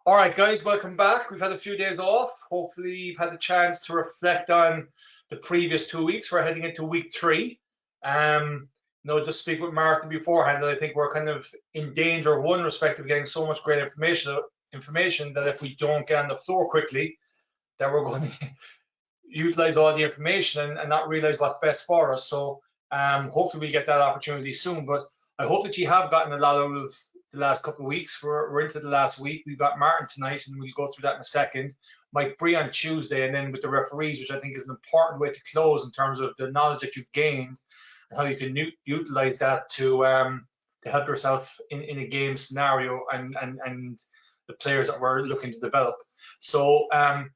All right, guys, welcome back. We've had a few days off. Hopefully, you've had the chance to reflect on the previous 2 weeks. We're heading into week 3. Just speak with Martin beforehand that I think we're kind of in danger of one respect of getting so much great information that if we don't get on the floor quickly, that we're going to utilize all the information and not realize what's best for us. So hopefully we get that opportunity soon. But I hope that you have gotten a lot out of the last couple of weeks. We're into the last week. We've got Martin tonight, and we'll go through that in a second. Mike Bree on Tuesday, and then with the referees, which I think is an important way to close in terms of the knowledge that you've gained and how you can utilize that to help yourself in a game scenario and the players that we're looking to develop. So I'm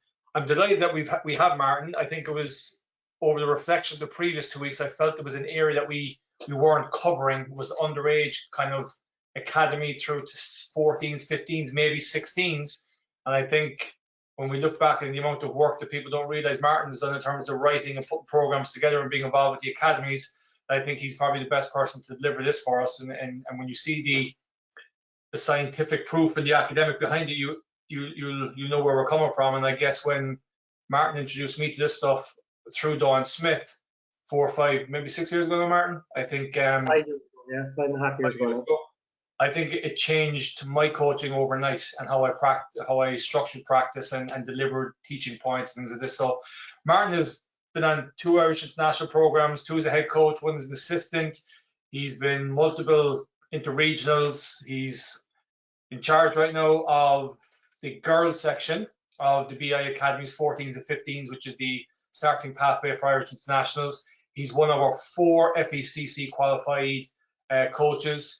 delighted that we have Martin. I think it was over the reflection of the previous 2 weeks, I felt there was an area that we weren't covering, was underage kind of academy through to 14s, 15s, maybe 16s. And I think when we look back at the amount of work that people don't realize Martin's done in terms of writing and putting programs together and being involved with the academies, I think he's probably the best person to deliver this for us. And when you see the scientific proof and the academic behind it, you know where we're coming from. And I guess when Martin introduced me to this stuff through Dawn Smith 4 or 5, maybe 6 years ago, Martin, I think 5 5.5 years ago. I think it changed my coaching overnight and how I structured practice and delivered teaching points and things like this. So Martin has been on 2 Irish international programs, 2 as a head coach, 1 as an assistant. He's been multiple interregionals. He's in charge right now of the girls section of the BI Academies 14s and 15s, which is the starting pathway for Irish internationals. He's one of our 4 FECC qualified coaches.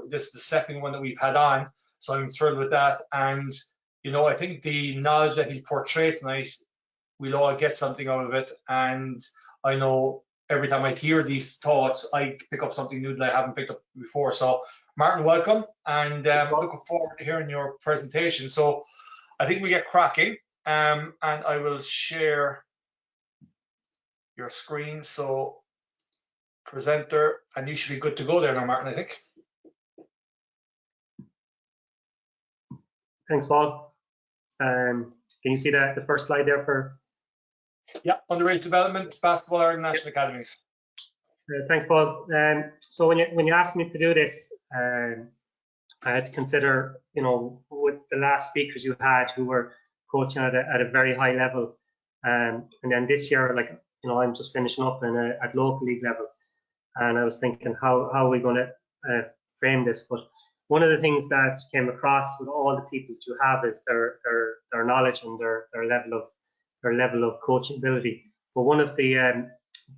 This is the second one that we've had on, so I'm thrilled with that. And I think the knowledge that he portrayed tonight, we'll all get something out of it. And I know every time I hear these thoughts, I pick up something new that I haven't picked up before. So Martin, welcome, and looking forward to hearing your presentation. So I think we get cracking, and I will share your screen. So presenter, and you should be good to go there now, Martin, I think. Thanks, Paul. Can you see the first slide there for? Yeah, underage development, basketball Ireland National Academies. Thanks, Paul. So when you asked me to do this, I had to consider, with the last speakers you had who were coaching at a very high level, and then this year, I'm just finishing up at local league level, and I was thinking, how are we going to frame this? But one of the things that came across with all the people that you have is their knowledge and their level of coaching ability. But one of the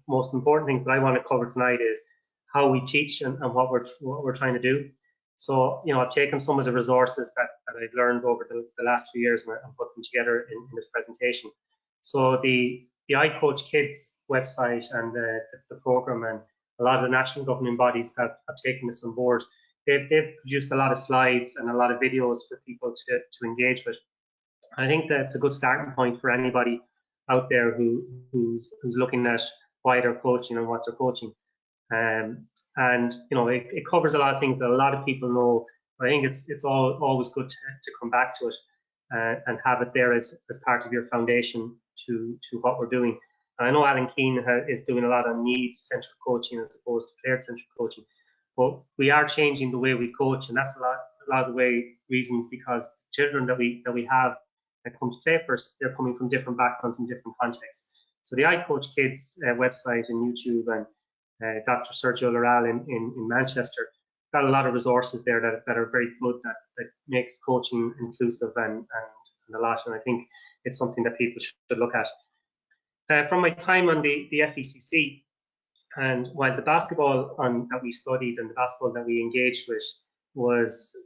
most important things that I want to cover tonight is how we teach and what we're trying to do. So I've taken some of the resources that I've learned over the last few years and put them together in this presentation. So the I Coach Kids website and the program and a lot of the national governing bodies have taken this on board. They've produced a lot of slides and a lot of videos for people to engage with. I think that's a good starting point for anybody out there who's looking at why they're coaching and what they're coaching. And it covers a lot of things that a lot of people know. But I think it's always good to come back to it and have it there as part of your foundation to what we're doing. And I know Alan Keane is doing a lot of needs-centered coaching as opposed to player-centered coaching. But we are changing the way we coach, and that's a lot of the reasons, because children that we have that come to play first, they're coming from different backgrounds and different contexts. So the I Coach Kids website and YouTube and Dr. Sergio Loral in Manchester got a lot of resources there that are very good, that makes coaching inclusive and a lot. And I think it's something that people should look at. From my time on the FECC, and while the basketball that we studied and the basketball that we engaged with was,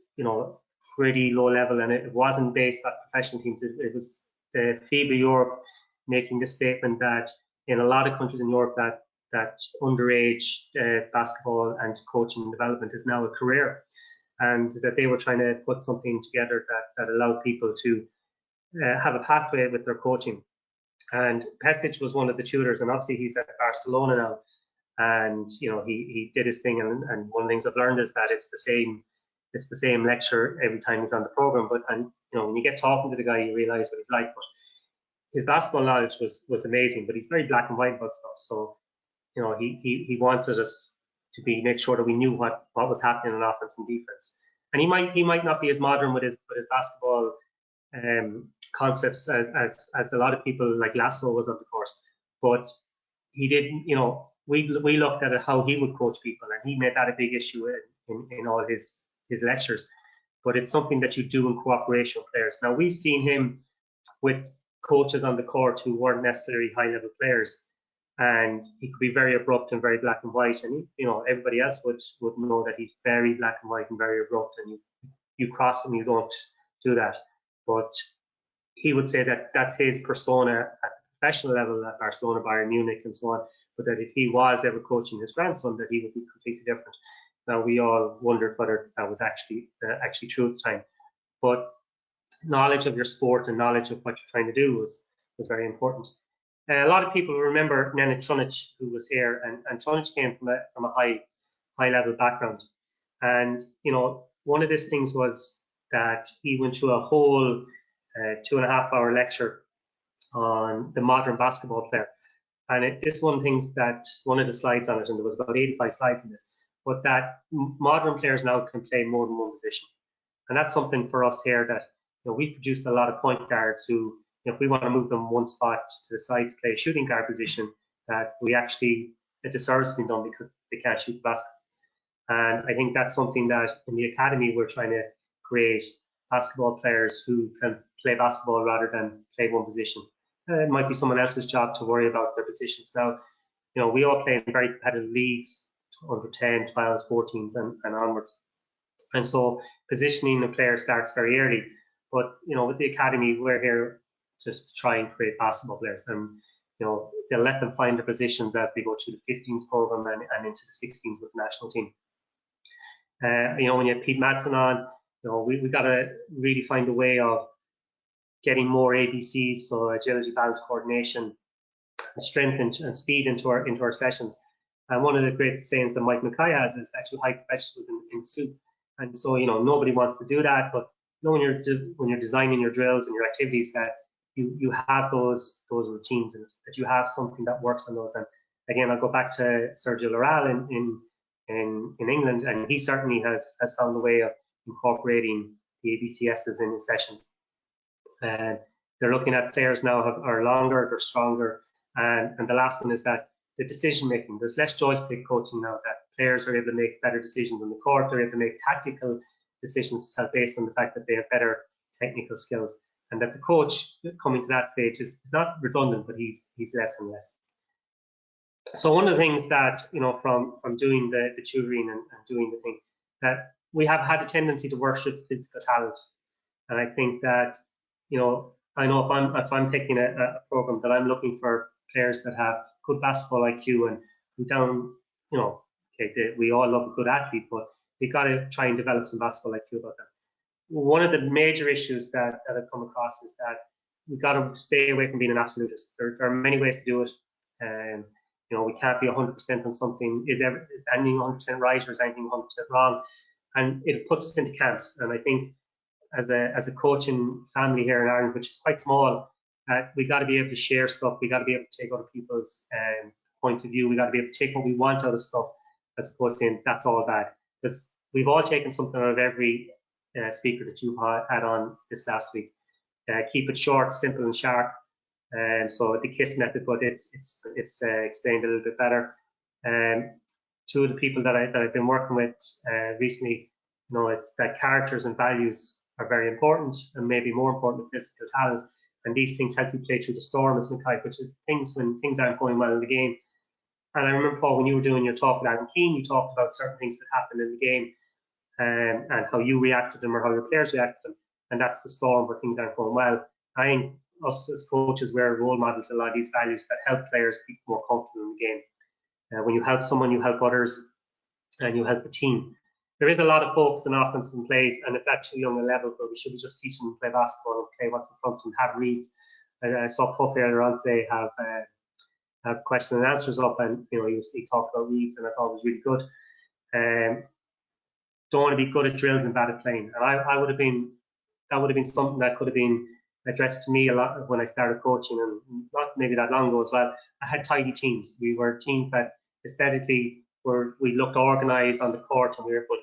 pretty low level, and it wasn't based on professional teams. It was FIBA Europe making the statement that in a lot of countries in Europe that underage basketball and coaching and development is now a career, and that they were trying to put something together that allowed people to have a pathway with their coaching. And Pestic was one of the tutors, and obviously he's at Barcelona now. And he did his thing, and one of the things I've learned is that it's the same it's the same lecture every time he's on the program. But when you get talking to the guy, you realise what he's like. But his basketball knowledge was amazing. But he's very black and white about stuff. So he wanted us to make sure that we knew what was happening in offense and defense. And he might not be as modern with his basketball concepts as a lot of people like Lasso was on the course, but he didn't. We looked at how he would coach people, and he made that a big issue in all his lectures. But it's something that you do in cooperation with players. Now we've seen him with coaches on the court who weren't necessarily high level players, and he could be very abrupt and very black and white, and everybody else would know that he's very black and white and very abrupt, and you cross him, you don't do that. But he would say that that's his persona at the professional level at Barcelona, Bayern Munich, and so on. But that if he was ever coaching his grandson, that he would be completely different. Now we all wondered whether that was actually true at the time. But knowledge of your sport and knowledge of what you're trying to do was very important. A lot of people remember Nenad Trunic, who was here, and Trunic came from a high level background. And one of these things was that he went through a whole 2.5-hour lecture on the modern basketball player. And this one things that one of the slides on it, and there was about 85 slides in this, but that modern players now can play more than one position. And that's something for us here that we produced a lot of point guards who, if we want to move them one spot to the side to play a shooting guard position, that a disservice has been done because they can't shoot the basket. And I think that's something that in the academy we're trying to create basketball players who can play basketball rather than play one position. It might be someone else's job to worry about their positions. Now, we all play in very competitive leagues, under 10, 12s, 14s, and onwards. And so positioning a player starts very early. But, with the academy, we're here just to try and create basketball players. And, they'll let them find their positions as they go through the 15s program and into the 16s with the national team. When you have Pete Madsen on, we got to really find a way of getting more ABCs, so agility, balance, coordination, and strength and speed into our sessions. And one of the great sayings that Mike Mackay has is actually hide vegetables in soup. And so nobody wants to do that, but when you're designing your drills and your activities, that you have those routines and that you have something that works on those. And again, I'll go back to Sergio Loral in England, and he certainly has found a way of incorporating the ABCSs in his sessions. And they're looking at players now are longer, they're stronger, and the last one is that the decision making. There's less joystick coaching now, that players are able to make better decisions on the court. They're able to make tactical decisions based on the fact that they have better technical skills, and that the coach coming to that stage is not redundant, but he's less and less. So one of the things that from doing the tutoring and doing the thing, that we have had a tendency to worship physical talent, and I think that I know if I'm picking a program, that I'm looking for players that have good basketball IQ and who we all love a good athlete, but we got to try and develop some basketball IQ about them. One of the major issues that I've come across is that we got to stay away from being an absolutist. There are many ways to do it, and we can't be 100% on something. Is anything 100% right, or is anything 100% wrong? And it puts us into camps. And I think as a coaching family here in Ireland, which is quite small, we got to be able to share stuff. We got to be able to take other people's points of view. We got to be able to take what we want out of stuff, as opposed to saying that's all bad. Because we've all taken something out of every speaker that you've had on this last week. Keep it short, simple, and sharp. And so the KISS method, but it's explained a little bit better. Two of the people that I've been working with recently, it's that characters and values are very important, and maybe more important than physical talent. And these things help you play through the storm, as Mackay, which is things when things aren't going well in the game. And I remember, Paul, when you were doing your talk with Adam Keane, you talked about certain things that happened in the game and how you reacted to them or how your players reacted to them. And that's the storm where things aren't going well. I think us as coaches, we're role models, a lot of these values that help players be more comfortable in the game. When you help someone, you help others, and you help the team. There is a lot of focus on offense and plays, and at that too young a level, where we should be just teaching them to play basketball and play what's in front of them, have reads. I saw Puff earlier on today have question and answers up, and he talked about reads, and I thought it was really good. don't want to be good at drills and bad at playing. And I would have been, that would have been something that could have been addressed to me a lot when I started coaching, and not maybe that long ago as well. I had tidy teams. We were teams that aesthetically we looked organised on the court, and but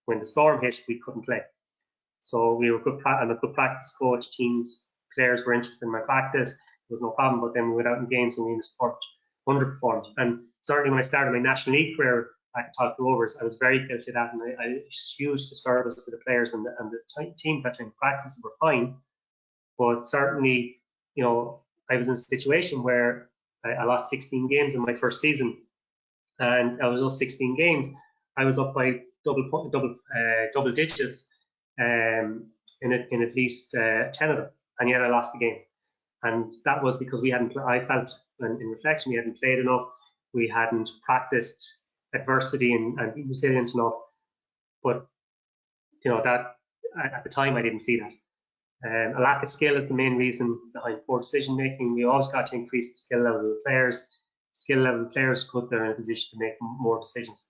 when the storm hit, we couldn't play. So we were good. I'm a good practice coach. Teams, players were interested in my practice. There was no problem. But then we went out in games and we underperformed. And certainly when I started my National League career back at Talk Rovers, I was very guilty of that, and I used the service to the players and the team that in practice were fine. But certainly, I was in a situation where I lost 16 games in my first season, and out of those 16 games, I was up by double digits in at least 10 of them, and yet I lost the game. And that was because I felt, in reflection, we hadn't played enough, we hadn't practiced adversity and been resilient enough. But that at the time I didn't see that. A lack of skill is the main reason behind poor decision making. We always got to increase the skill level of the players. Skill level players put them in a position to make more decisions.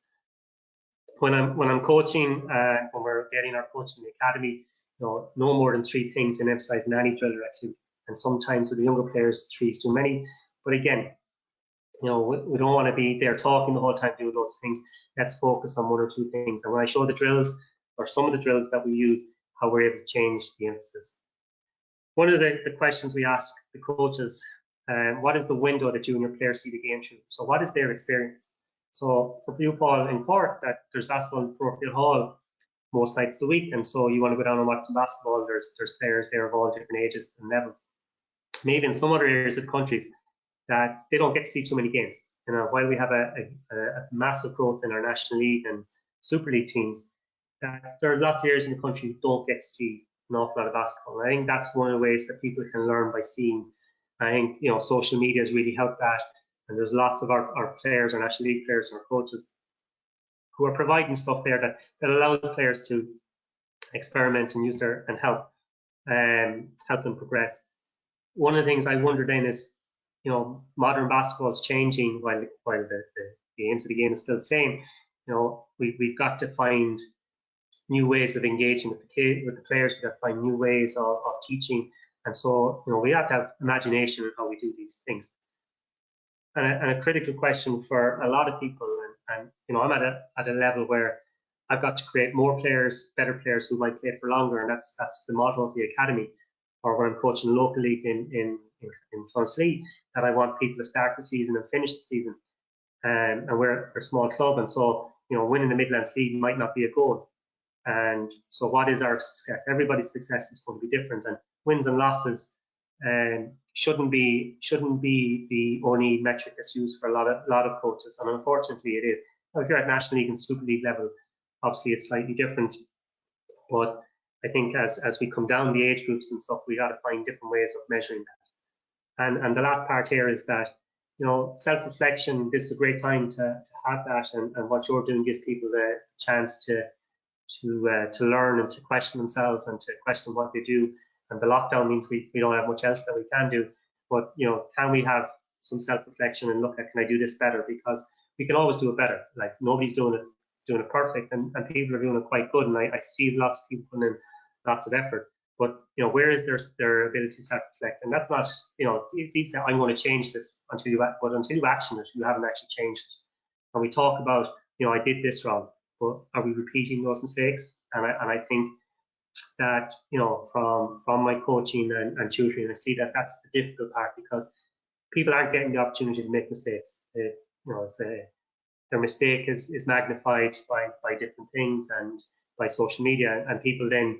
When I'm coaching, when we're getting our coaching in the academy, no more than 3 things in emphasise in any drill or activity. And sometimes with the younger players, 3 is too many. But again, we don't want to be there talking the whole time, doing lots of things. Let's focus on 1 or 2 things. And when I show the drills, or some of the drills that we use, how we're able to change the emphasis. One of the questions we ask the coaches, what is the window that junior players see the game through? So what is their experience? So for you, Paul, in Cork, that there's basketball in Parochial Hall most nights of the week, and so you want to go down and watch some basketball, there's players there of all different ages and levels. Maybe in some other areas of the countries that they don't get to see too many games. While we have a massive growth in our National League and Super League teams, that there are lots of areas in the country who don't get to see an awful lot of basketball. And I think that's one of the ways that people can learn by seeing. I think social media has really helped that, and there's lots of our players, our National League players, and our coaches who are providing stuff there that allows players to experiment and use and help them progress. One of the things I wonder then is, modern basketball is changing while the aims of the game is still the same. We've got to find new ways of engaging with the players. We've got to find new ways of teaching, and so we have to have imagination in how we do these things. And a critical question for a lot of people, and I'm at a level where I've got to create more players, better players who might play for longer, and that's the model of the academy. Or when I'm coaching a local league in Clonslee, that I want people to start the season and finish the season. And we're a small club, and so winning the Midlands League might not be a goal. And so, what is our success? Everybody's success is going to be different, and wins and losses shouldn't be the only metric that's used for a lot of coaches. And unfortunately, it is. Now, if you're at National League and Super League level, obviously it's slightly different. But I think as we come down the age groups and stuff, we got to find different ways of measuring that. And the last part here is that self-reflection. This is a great time to have that, and what you're doing gives people the chance to learn and to question themselves and to question what they do. And the lockdown means we don't have much else that we can do. But can we have some self-reflection and look at, can I do this better? Because we can always do it better. Like, nobody's doing it perfect, and people are doing it quite good. And I see lots of people putting in lots of effort. But where is their ability to self-reflect? And that's not, it's easy to say, I'm going to change this until you action it, you haven't actually changed it. And we talk about, I did this wrong, but are we repeating those mistakes? And I think that from my coaching and tutoring, I see that that's the difficult part, because people aren't getting the opportunity to make mistakes. Their mistake is magnified by different things and by social media, and people then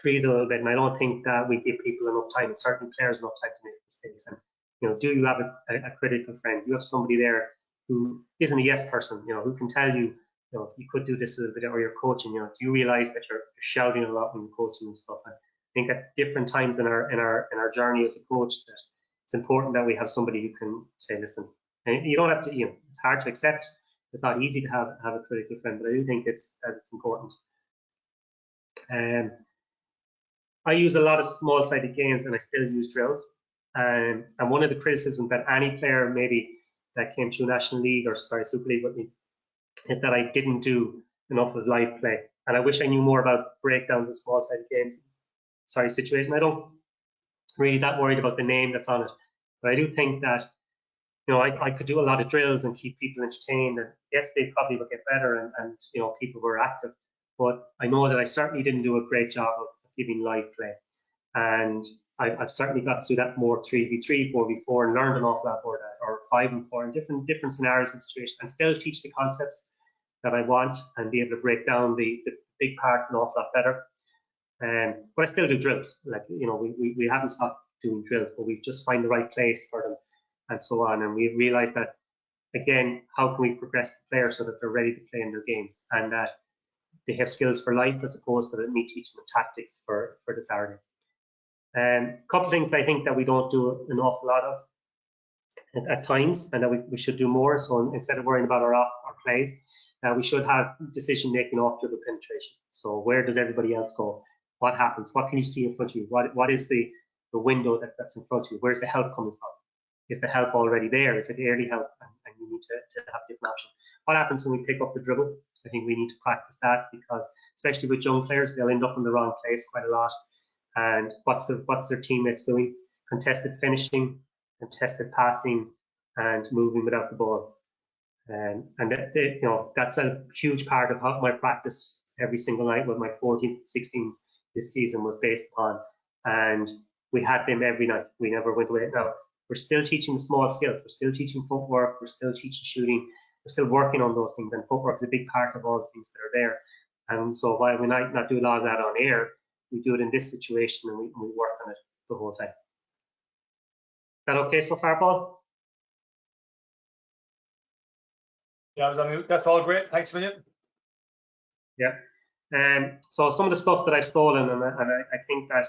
freeze a little bit. And I don't think that we give people enough time, and certain players enough time to make mistakes. And do you have a critical friend? You have somebody there who isn't a yes person, who can tell you, you could do this a little bit, or you're coaching. Do you realize that you're shouting a lot when you're coaching and stuff? And I think at different times in our journey as a coach, that it's important that we have somebody who can say, listen. And you don't have to. It's hard to accept. It's not easy to have a critical friend, but I do think it's important. I use a lot of small-sided games, and I still use drills. And one of the criticisms that any player maybe that came through National League or Super League with me is that I didn't do enough of live play. And I wish I knew more about breakdowns and small-sided games. Sorry, situation. I don't really that worried about the name that's on it, but I do think that I could do a lot of drills and keep people entertained. And yes, they probably would get better, and people were active. But I know that I certainly didn't do a great job of giving live play. And I've certainly got through that more 3v3, 4v4, and learned an awful lot more that, or 5-4, in different scenarios and situations, and still teach the concepts that I want and be able to break down the big parts an awful lot better. But I still do drills. Like, we haven't stopped doing drills, but we just find the right place for them and so on. And we realized that, again, how can we progress the players so that they're ready to play in their games and that they have skills for life as opposed to me teaching them tactics for the Saturday. A couple of things that I think that we don't do an awful lot of at times, and that we should do more. So instead of worrying about our plays, we should have decision making off dribble penetration. So where does everybody else go? What happens? What can you see in front of you? What is the window that's in front of you? Where's the help coming from? Is the help already there? Is it early help? And you need to have different options. What happens when we pick up the dribble? I think we need to practice that, because especially with young players, they'll end up in the wrong place quite a lot. And what's their teammates doing? Contested finishing, contested passing, and moving without the ball. And that's a huge part of how my practice every single night with my 14th, 16th this season was based upon. And we had them every night. We never went away. Now, we're still teaching the small skills. We're still teaching footwork. We're still teaching shooting. We're still working on those things. And footwork is a big part of all the things that are there. And so while we might not do a lot of that on air, we do it in this situation, and we work on it the whole time. Is that okay so far, Paul? Yeah, I was on mute. That's all great. Thanks a million. Yeah. So some of the stuff that I've stolen, and I think that,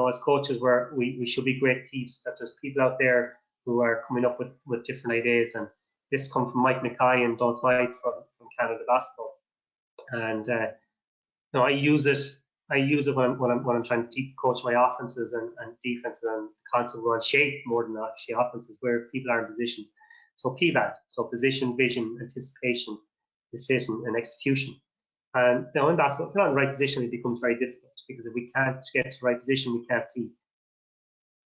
as coaches, we should be great thieves. That there's people out there who are coming up with different ideas, and this comes from Mike Mackay and Don Smythe from Canada Basketball, and I use it. I use it when I'm trying to coach my offenses and defenses, and constantly on shape more than actually offenses, where people are in positions. So PVAD, so position, vision, anticipation, decision, and execution. And now in basketball, if you're not in the right position, it becomes very difficult, because if we can't get to the right position, we can't see.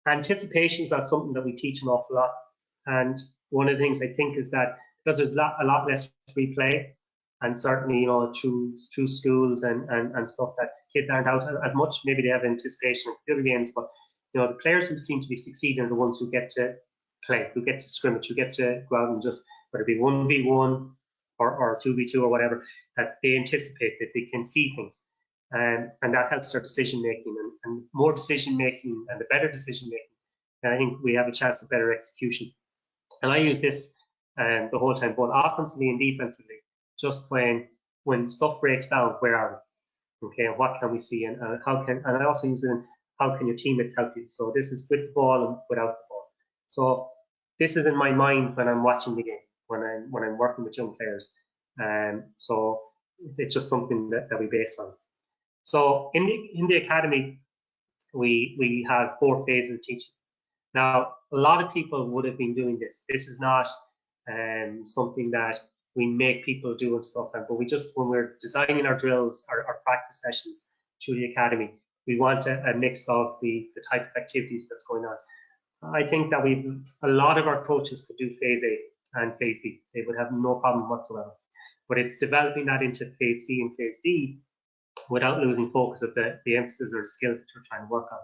Anticipation is not something that we teach an awful lot. And one of the things I think is that because there's a lot less free play, and certainly, through schools and stuff, that kids aren't out as much. Maybe they have anticipation of computer games, but the players who seem to be succeeding are the ones who get to play, who get to scrimmage, who get to go out and just, whether it be 1v1 or 2v2 or whatever, that they anticipate, that they can see things, and that helps their decision making, and more decision making and the better decision making. And I think we have a chance of better execution. And I use this the whole time, both offensively and defensively. Just when stuff breaks down, where are we? Okay, and what can we see, and how can? And I also use it in how can your teammates help you. So this is with the ball and without the ball. So this is in my mind when I'm watching the game, when I'm working with young players, and so it's just something that we base on. So in the academy, we have 4 phases of teaching. Now, a lot of people would have been doing this. This is not something that we make people do and stuff, but we just, when we're designing our drills, our practice sessions through the academy, we want a mix of the type of activities that's going on. I think that a lot of our coaches could do phase A and phase D. They would have no problem whatsoever. But it's developing that into phase C and phase D without losing focus of the emphasis or the skills that you're trying to work on.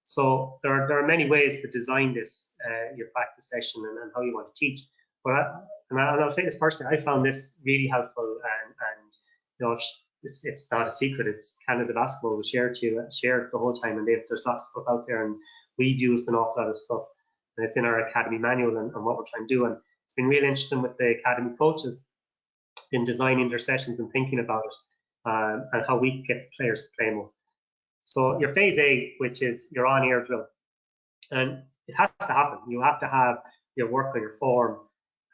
So there are many ways to design this, your practice session, and how you want to teach. But I'll say this personally, I found this really helpful, and it's not a secret. It's Canada Basketball will share it the whole time, and there's lots of stuff out there, and we've used an awful lot of stuff, and it's in our academy manual and what we're trying to do. And it's been really interesting with the academy coaches in designing their sessions and thinking about it, and how we get players to play more. So your phase A, which is your on-air drill, and it has to happen. You have to have your work on your form,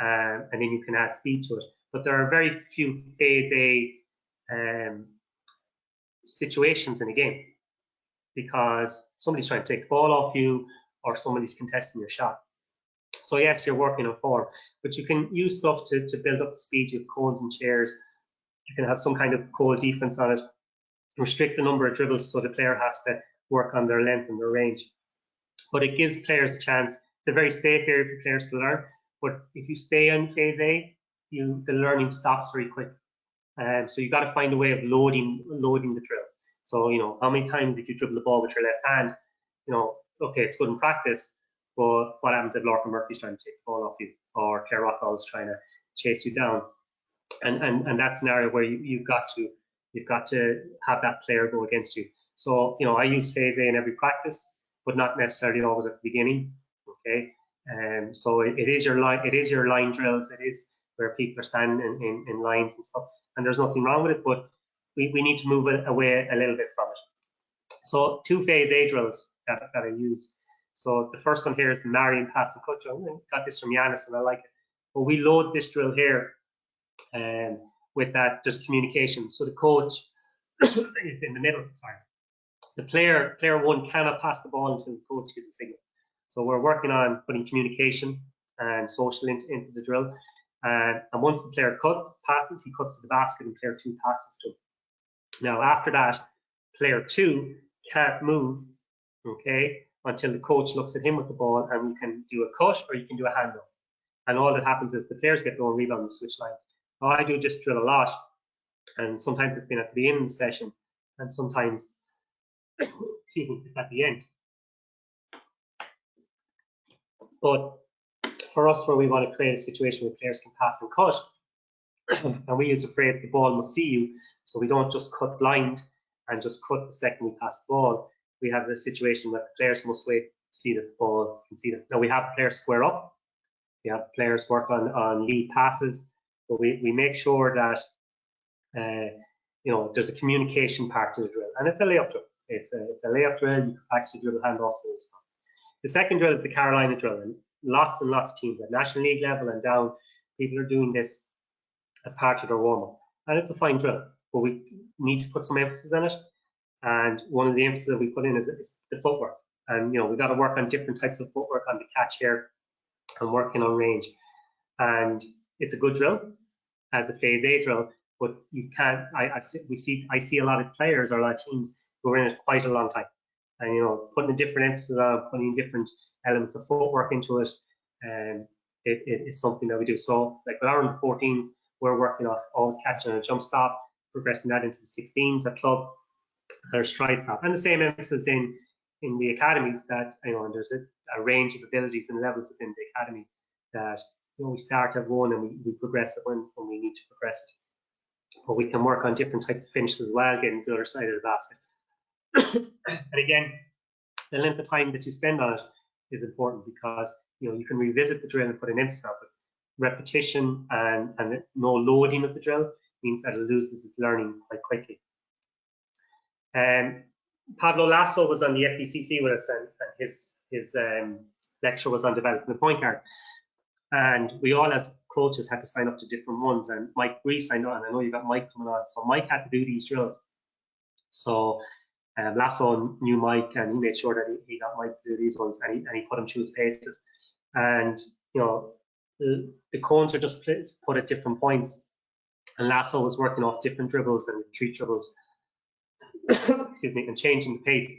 and then you can add speed to it. But there are very few phase A situations in a game, because somebody's trying to take the ball off you, or somebody's contesting your shot. So yes, you're working on form, but you can use stuff to build up the speed. You have cones and chairs, You can have some kind of cold defense on it, restrict the number of dribbles so the player has to work on their length and their range. But it gives players a chance. It's a very safe area for players to learn. But if you stay on phase A, the learning stops very quick. So you've got to find a way of loading the drill. So, how many times did you dribble the ball with your left hand? Okay, it's good in practice, but what happens if Lorcan Murphy's trying to take the ball off you, or Claire Rockall is trying to chase you down? And that's an area where you've got to have that player go against you. So, I use phase A in every practice, but not necessarily always at the beginning. Okay, so it is your line drills. It is where people are standing in lines and stuff, and there's nothing wrong with it, but we need to move it away a little bit from it. So 2 phase A drills that I use. So the first one here is the Marion pass and cut drill. I got this from Yanis and I like it. But we load this drill here with that just communication. So the coach is in the middle. Sorry, the player 1 cannot pass the ball until the coach gives a signal. So we're working on putting communication and social into the drill. And once the player passes, he cuts to the basket and player 2 passes to him. Now after that, player 2 can't move, okay, until the coach looks at him with the ball, and you can do a cut or you can do a handoff. And all that happens is the players get their own rebound and switch lines. Now, I do this drill a lot, and sometimes it's been at the beginning of the session, and sometimes, excuse me, it's at the end. But for us, where we want to create a situation where players can pass and cut, and we use the phrase "the ball must see you," so we don't just cut blind and just cut the second we pass the ball. We have the situation where the players must wait to see that the ball can see them. Now we have players square up, we have players work on lead passes, but we make sure that there's a communication part to the drill, and it's a layup drill. It's a layup drill. You can practice the dribble handoffs and so on. The second drill is the Carolina drill, and lots of teams at National League level and down, people are doing this as part of their warm-up, and it's a fine drill, but we need to put some emphasis on it. And one of the emphasis that we put in is the footwork, and we've got to work on different types of footwork on the catch here and working on range. And it's a good drill as a phase A drill, but you can't. I see a lot of players or a lot of teams who are in it quite a long time, and putting a different emphasis on putting different elements of footwork into it, and it's something that we do. So like with our under 14s, we're working off always catching a jump stop, progressing that into the 16s at club, or stride stop, and the same emphasis in the academies that and there's a range of abilities and levels within the academy that we start at one and we progress it when we need to progress it. But we can work on different types of finishes as well, getting to the other side of the basket. And again, the length of time that you spend on it is important, because you can revisit the drill and put an emphasis on it. Repetition and no loading of the drill means that it loses its learning quite quickly. Pablo Lasso was on the FECC with us, and his lecture was on developing the point guard. And we all, as coaches, had to sign up to different ones. And Mike Grease, I know, and I know you got Mike coming on. So Mike had to do these drills. So Lasso knew Mike, and he made sure that he got Mike to do these ones, and he put him through his paces. And the cones are just put at different points, and Lasso was working off different dribbles and retreat dribbles. Excuse me, and changing the pace.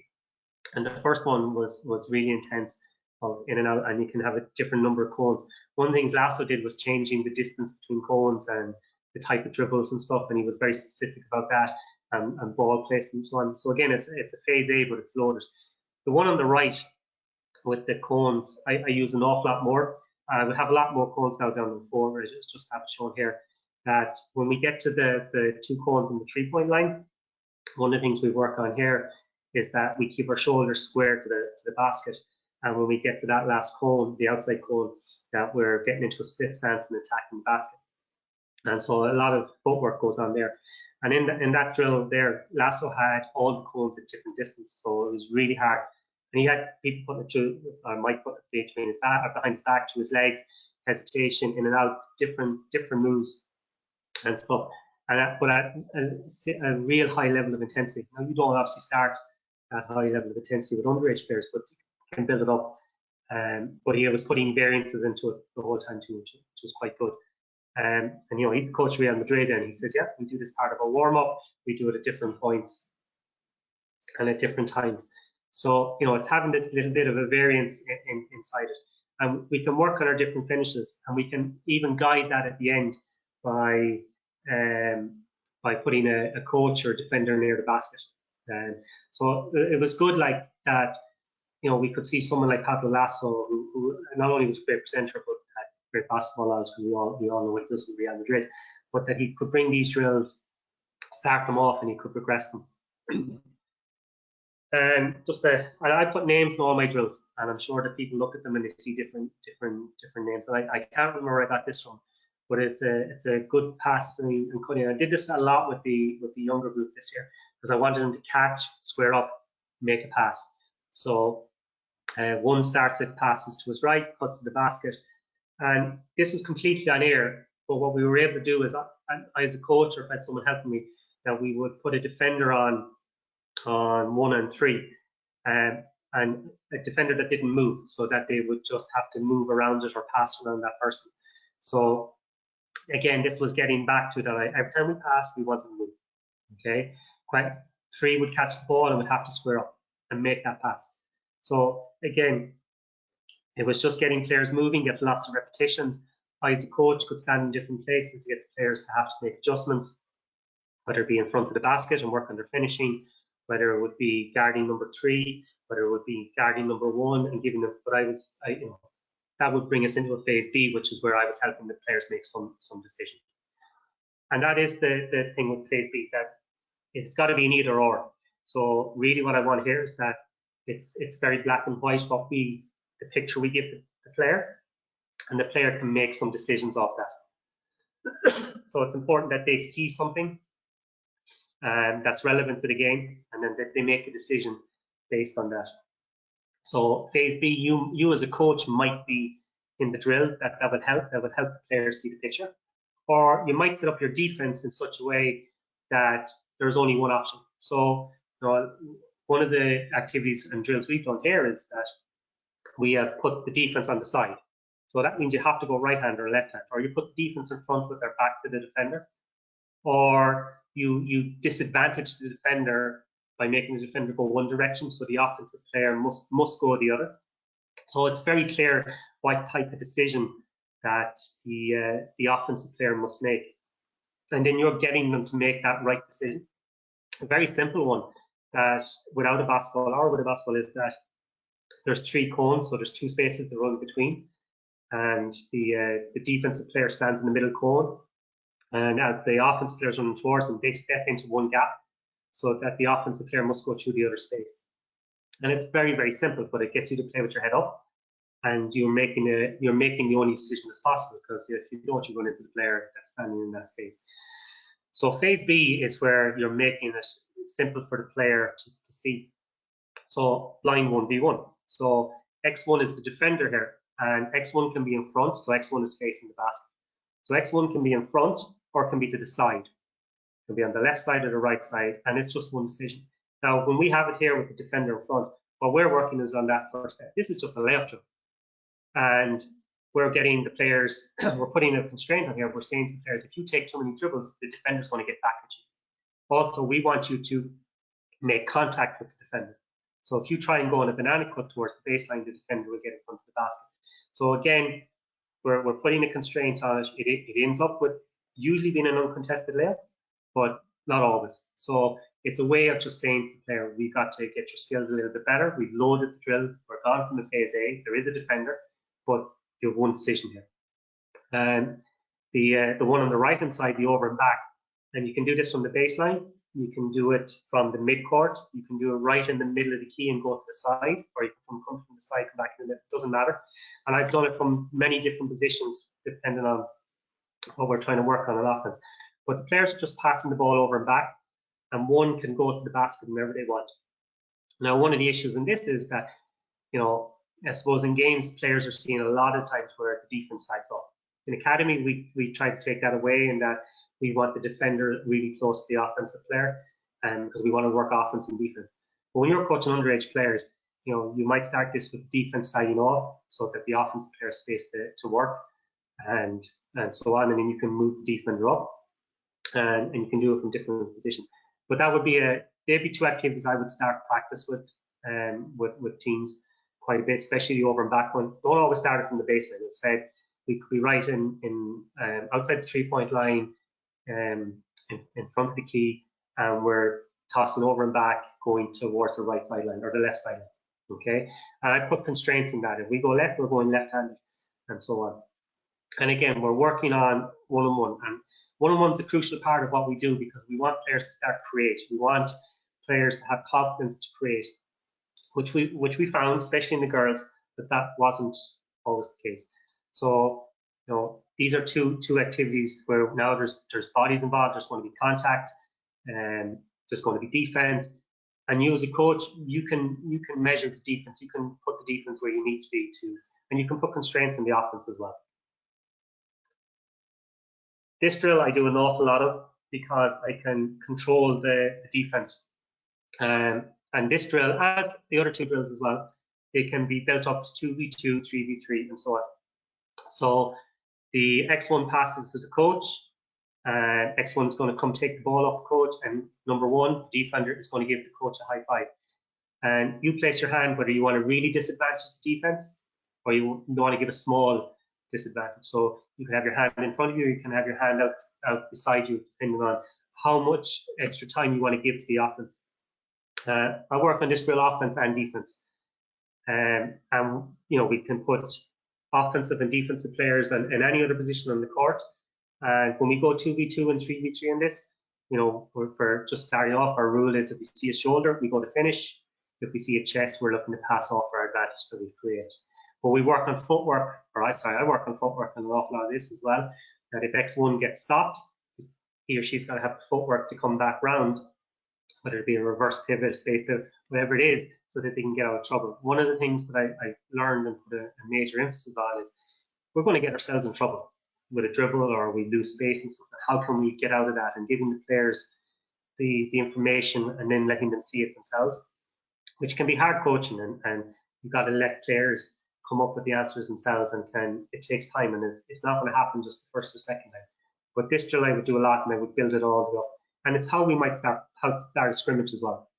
And the first one was really intense, in and out, and you can have a different number of cones. One of the things Lasso did was changing the distance between cones and the type of dribbles and stuff, and he was very specific about that, and ball placement and so on. So again, it's a phase A, but it's loaded. The one on the right with the cones, I use an awful lot more. We have a lot more cones now down the forward. I just have it shown here that when we get to the 2 cones in the 3-point line, one of the things we work on here is that we keep our shoulders square to the basket, and when we get to that last cone, the outside cone, that we're getting into a split stance and attacking the basket. And so a lot of footwork goes on there. And in that drill there, Lasso had all the cones at different distances, so it was really hard. And he had people putting it through, Mike put it between his back, or behind his back, to his legs, hesitation, in and out, different moves and stuff. But at a real high level of intensity. Now, you don't obviously start at high level of intensity with underage players, but you can build it up. But he was putting variances into it the whole time too, which was quite good. And you know, he's the coach of Real Madrid, and he says, yeah, we do this part of our warm up. We do it at different points and at different times. So you know, it's having this little bit of a variance inside it, and we can work on our different finishes, and we can even guide that at the end by putting a coach or defender near the basket. So it was good like that. You know, we could see someone like Pablo Lasso, who not only was a great presenter, but had great basketball knowledge, because we all know what he does with Real Madrid, but that he could bring these drills, start them off, and he could progress them. And I put names in all my drills, and I'm sure that people look at them and they see different names. And I can't remember where I got this from, but it's a good passing and cutting. I did this a lot with the younger group this year, because I wanted them to catch, square up, make a pass. So one starts it, passes to his right, cuts to the basket, and this was completely on air. But what we were able to do is, I as a coach, or if I had someone helping me, that we would put a defender on 1 and 3, and a defender that didn't move, so that they would just have to move around it or pass around that person. So again, this was getting back to that. Every time we passed, we wanted to move. Okay, 3 would catch the ball and would have to square up and make that pass. So again, it was just getting players moving, get lots of repetitions. I, as a coach, could stand in different places to get the players to have to make adjustments, whether it be in front of the basket and work on their finishing, whether it would be guarding number 3, whether it would be guarding number 1 and giving them. But that would bring us into a phase B, which is where I was helping the players make some decisions. And that is the thing with phase B, that it's got to be an either or. So really, what I want here is that it's very black and white, the picture we give the player, and the player can make some decisions off that. So it's important that they see something that's relevant to the game, and then that they make a decision based on that. So phase B, you as a coach might be in the drill, that would help the players see the picture. Or you might set up your defense in such a way that there's only one option. So you know, one of the activities and drills we've done here is that we have put the defense on the side. So that means you have to go right hand or left hand, or you put the defense in front with their back to the defender, or you disadvantage the defender by making the defender go one direction, so the offensive player must go the other. So it's very clear what type of decision that the offensive player must make, and then you're getting them to make that right decision. A very simple one that without a basketball or with a basketball is that there's 3 cones, so there's 2 spaces to run between, and the defensive player stands in the middle cone, and as the offensive players running towards them, they step into one gap, so that the offensive player must go through the other space. And it's very, very simple, but it gets you to play with your head up, and you're making the only decision as possible, because if you don't, you run into the player that's standing in that space. So phase B is where you're making it simple for the player to see. So line 1v1. So X1 is the defender here, and X1 can be in front, so X1 is facing the basket. So X1 can be in front or can be to the side. It can be on the left side or the right side, and it's just one decision. Now, when we have it here with the defender in front, what we're working is on that first step. This is just a layup drill. And we're getting the players, we're putting a constraint on here. We're saying to the players, if you take too many dribbles, the defender's going to get back at you. Also, we want you to make contact with the defender. So if you try and go on a banana cut towards the baseline, the defender will get in front of the basket. So again, we're putting a constraint on it. It ends up with usually being an uncontested layup, but not always. So it's a way of just saying to the player, we've got to get your skills a little bit better. We've loaded the drill. We're gone from the phase A. There is a defender, but you have one decision here. And the one on the right hand side, the over and back, and you can do this from the baseline. You can do it from the mid-court. You can do it right in the middle of the key and go to the side, or you can come from the side, come back in the middle. It doesn't matter. And I've done it from many different positions, depending on what we're trying to work on offense. But the players are just passing the ball over and back, and one can go to the basket whenever they want. Now, one of the issues in this is that, you know, I suppose in games, players are seeing a lot of times where the defense sides up. In academy, we try to take that away, and that we want the defender really close to the offensive player, because we want to work offense and defense. But when you're coaching underage players, you know, you might start this with the defense siding off, so that the offensive player has space to work. and so on, and then you can move the defender up, and you can do it from different positions. But that would be they'd be two activities I would start practice with teams quite a bit, especially the over and back one. Don't always start it from the baseline. As I said, we could be right in outside the 3-point line, in front of the key, and we're tossing over and back, going towards the right sideline or the left sideline. Okay, and I put constraints in that. If we go left, we're going left-handed, and so on. And again, we're working on one-on-one, and one-on-one is a crucial part of what we do, because we want players to start create. We want players to have confidence to create, which we found, especially in the girls, that wasn't always the case. So, these are two activities where now there's bodies involved. There's going to be contact, and there's going to be defense. And you as a coach, you can measure the defense. You can put the defense where you need to be and you can put constraints on the offense as well. This drill I do an awful lot of, because I can control the defense. And this drill, as the other two drills as well, they can be built up to 2v2, 3v3, and so on. So the X1 passes to the coach, X1 is going to come take the ball off the coach, and number one, the defender, is going to give the coach a high five. And you place your hand whether you want to really disadvantage the defense, or you want to give a small disadvantage. So you can have your hand in front of you, you can have your hand out beside you, depending on how much extra time you want to give to the offense. I work on this drill offense and defense, and we can put offensive and defensive players in any other position on the court. And when we go 2v2 and 3v3 in this, we're just starting off. Our rule is if we see a shoulder, we go to finish. If we see a chest, we're looking to pass off our advantage that we've created. But we work on footwork, I work on footwork and an awful lot of this as well. That if X1 gets stopped, he or she's got to have the footwork to come back round, whether it be a reverse pivot, space pivot, whatever it is, so that they can get out of trouble. One of the things that I learned and put a major emphasis on is we're going to get ourselves in trouble with a dribble, or we lose space and stuff. How can we get out of that? And giving the players the information and then letting them see it themselves, which can be hard coaching, and you've got to let players come up with the answers themselves, and it takes time, and it's not going to happen just the first or second time. But this drill I would do a lot, and I would build it all the way up. And it's how we might start a scrimmage as well.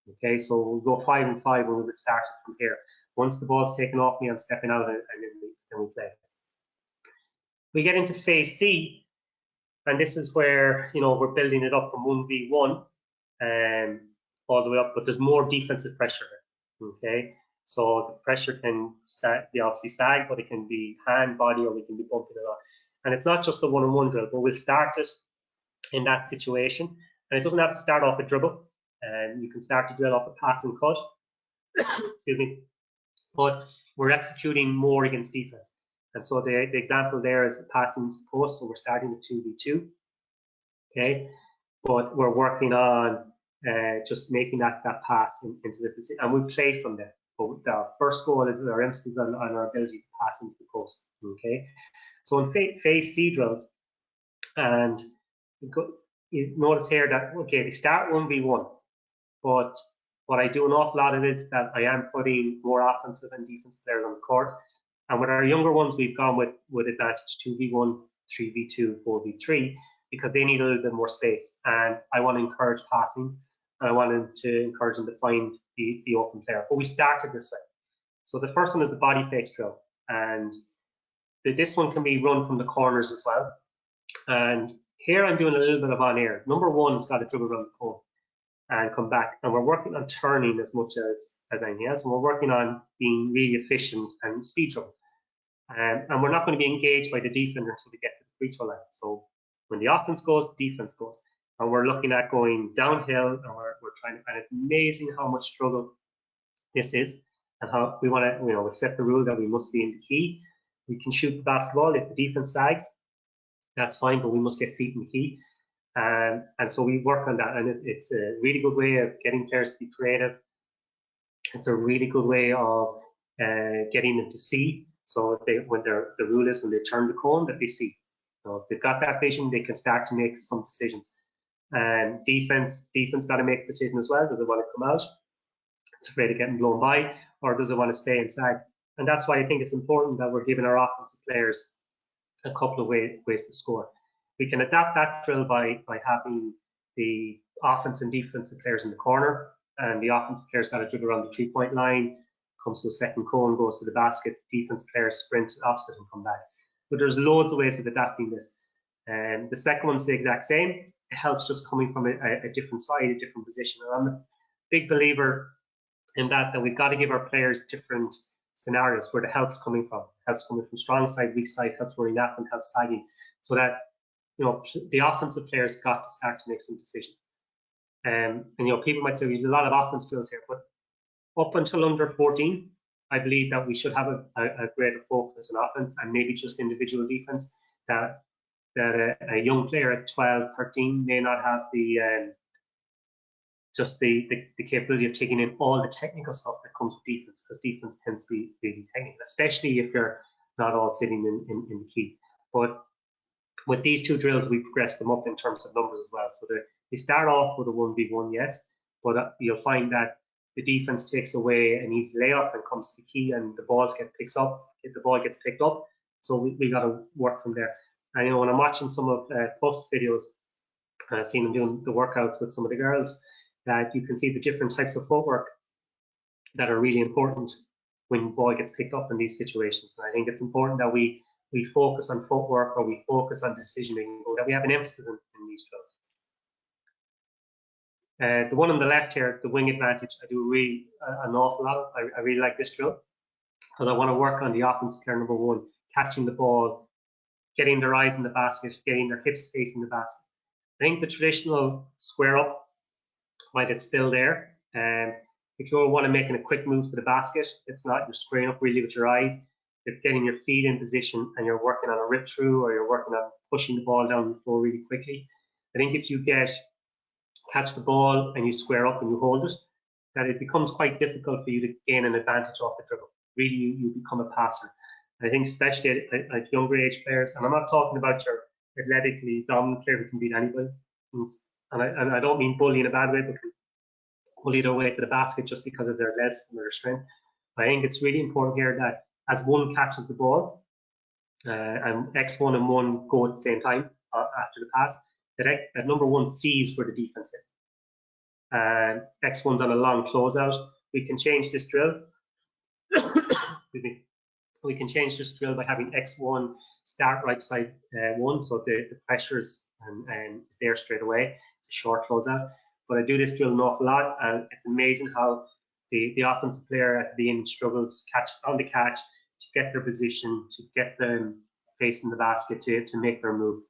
Okay, so we'll go 5 and 5 when we would start it from here. Once the ball's taken off me, I'm stepping out, and then we play. We get into phase C, and this is where we're building it up from 1v1 all the way up, but there's more defensive pressure. Okay, so the pressure can be obviously sag, but it can be hand, body, or we can be bumping it on. And it's not just a one-on-one drill, but we'll start it in that situation. And it doesn't have to start off a dribble, and you can start the drill off a pass and cut. Excuse me. But we're executing more against defense. And so the example there is passing to post, so we're starting with 2v2. Okay, but we're working on just making that pass into the position, and we play from there. But our first goal is our emphasis on our ability to pass into the post. Okay, so in phase C drills, and you notice here that they start 1v1, but what I do an awful lot of is that I am putting more offensive and defensive players on the court. And with our younger ones, we've gone with advantage 2v1, 3v2, 4v3, because they need a little bit more space. And I want to encourage passing, and I want to encourage them to find the open player. But we started this way. So the first one is the body fakes drill. And this one can be run from the corners as well. And here I'm doing a little bit of on air. Number one has got to dribble around the cone and come back. And we're working on turning as much as anything else. And we're working on being really efficient and speed dribble. And we're not going to be engaged by the defender until we get to the free throw line. So when the offense goes, the defense goes. And we're looking at going downhill, and we're trying to, and it's amazing how much struggle this is, and how we want to, we set the rule that we must be in the key. We can shoot the basketball if the defense sags, that's fine, but we must get feet in the key. And so we work on that, and it's a really good way of getting players to be creative. It's a really good way of getting them to see. So the rule is when they turn the cone, that they see. So if they've got that vision, they can start to make some decisions. And defense got to make a decision as well. Does it want to come out? It's afraid of getting blown by, or does it want to stay inside? And that's why I think it's important that we're giving our offensive players a couple of ways to score. We can adapt that drill by having the offense and defensive players in the corner, and the offensive players got to dribble around the 3-point line, comes to a second cone, goes to the basket, defense players sprint opposite and come back. But there's loads of ways of adapting this. And the second one's the exact same. It helps just coming from a different side, a different position. And I'm a big believer in that we've got to give our players different scenarios where the help's coming from. Help's coming from strong side, weak side, helps running that, and helps tagging. So that, you know, the offensive players got to start to make some decisions. And you know, people might say there's a lot of offense skills here, but up until under 14, I believe that we should have a greater focus on offense and maybe just individual defense. That a young player at 12, 13 may not have the just the capability of taking in all the technical stuff that comes with defense, because defense tends to be really technical, especially if you're not all sitting in the key. But with these two drills, we progress them up in terms of numbers as well. So they start off with a 1v1, yes, but you'll find that the defense takes away an easy layup and comes to the key, and the ball gets picked up. So we got to work from there. And you know, when I'm watching some of Puff's videos, and I've seen him doing the workouts with some of the girls, that you can see the different types of footwork that are really important when the ball gets picked up in these situations. And I think it's important that we focus on footwork, or we focus on decision making, or that we have an emphasis in these drills. The one on the left here, the wing advantage, I do really an awful lot of. I really like this drill because I want to work on the offensive player number one, catching the ball, getting their eyes in the basket, getting their hips facing the basket. I think the traditional square up, while it's still there, if you want to make a quick move to the basket, it's not, you're squaring up really with your eyes, you're getting your feet in position and you're working on a rip through, or you're working on pushing the ball down the floor really quickly. I think if you catch the ball and you square up and you hold it, that it becomes quite difficult for you to gain an advantage off the dribble. Really, you become a passer. And I think especially at younger age players, and I'm not talking about your athletically dominant player who can beat anybody, and I don't mean bully in a bad way, but can bully their way to the basket just because of their legs and their strength. I think it's really important here that as one catches the ball, and X1 and 1 go at the same time after the pass, that number one sees where the defense is. And X1's on a long closeout. We can change this drill. Excuse me. We can change this drill by having X1 start right side 1, so the pressure is there straight away. It's a short closeout. But I do this drill an awful lot, and it's amazing how the offensive player at the end struggles on the catch, to get their position, to get them facing the basket, to make their move.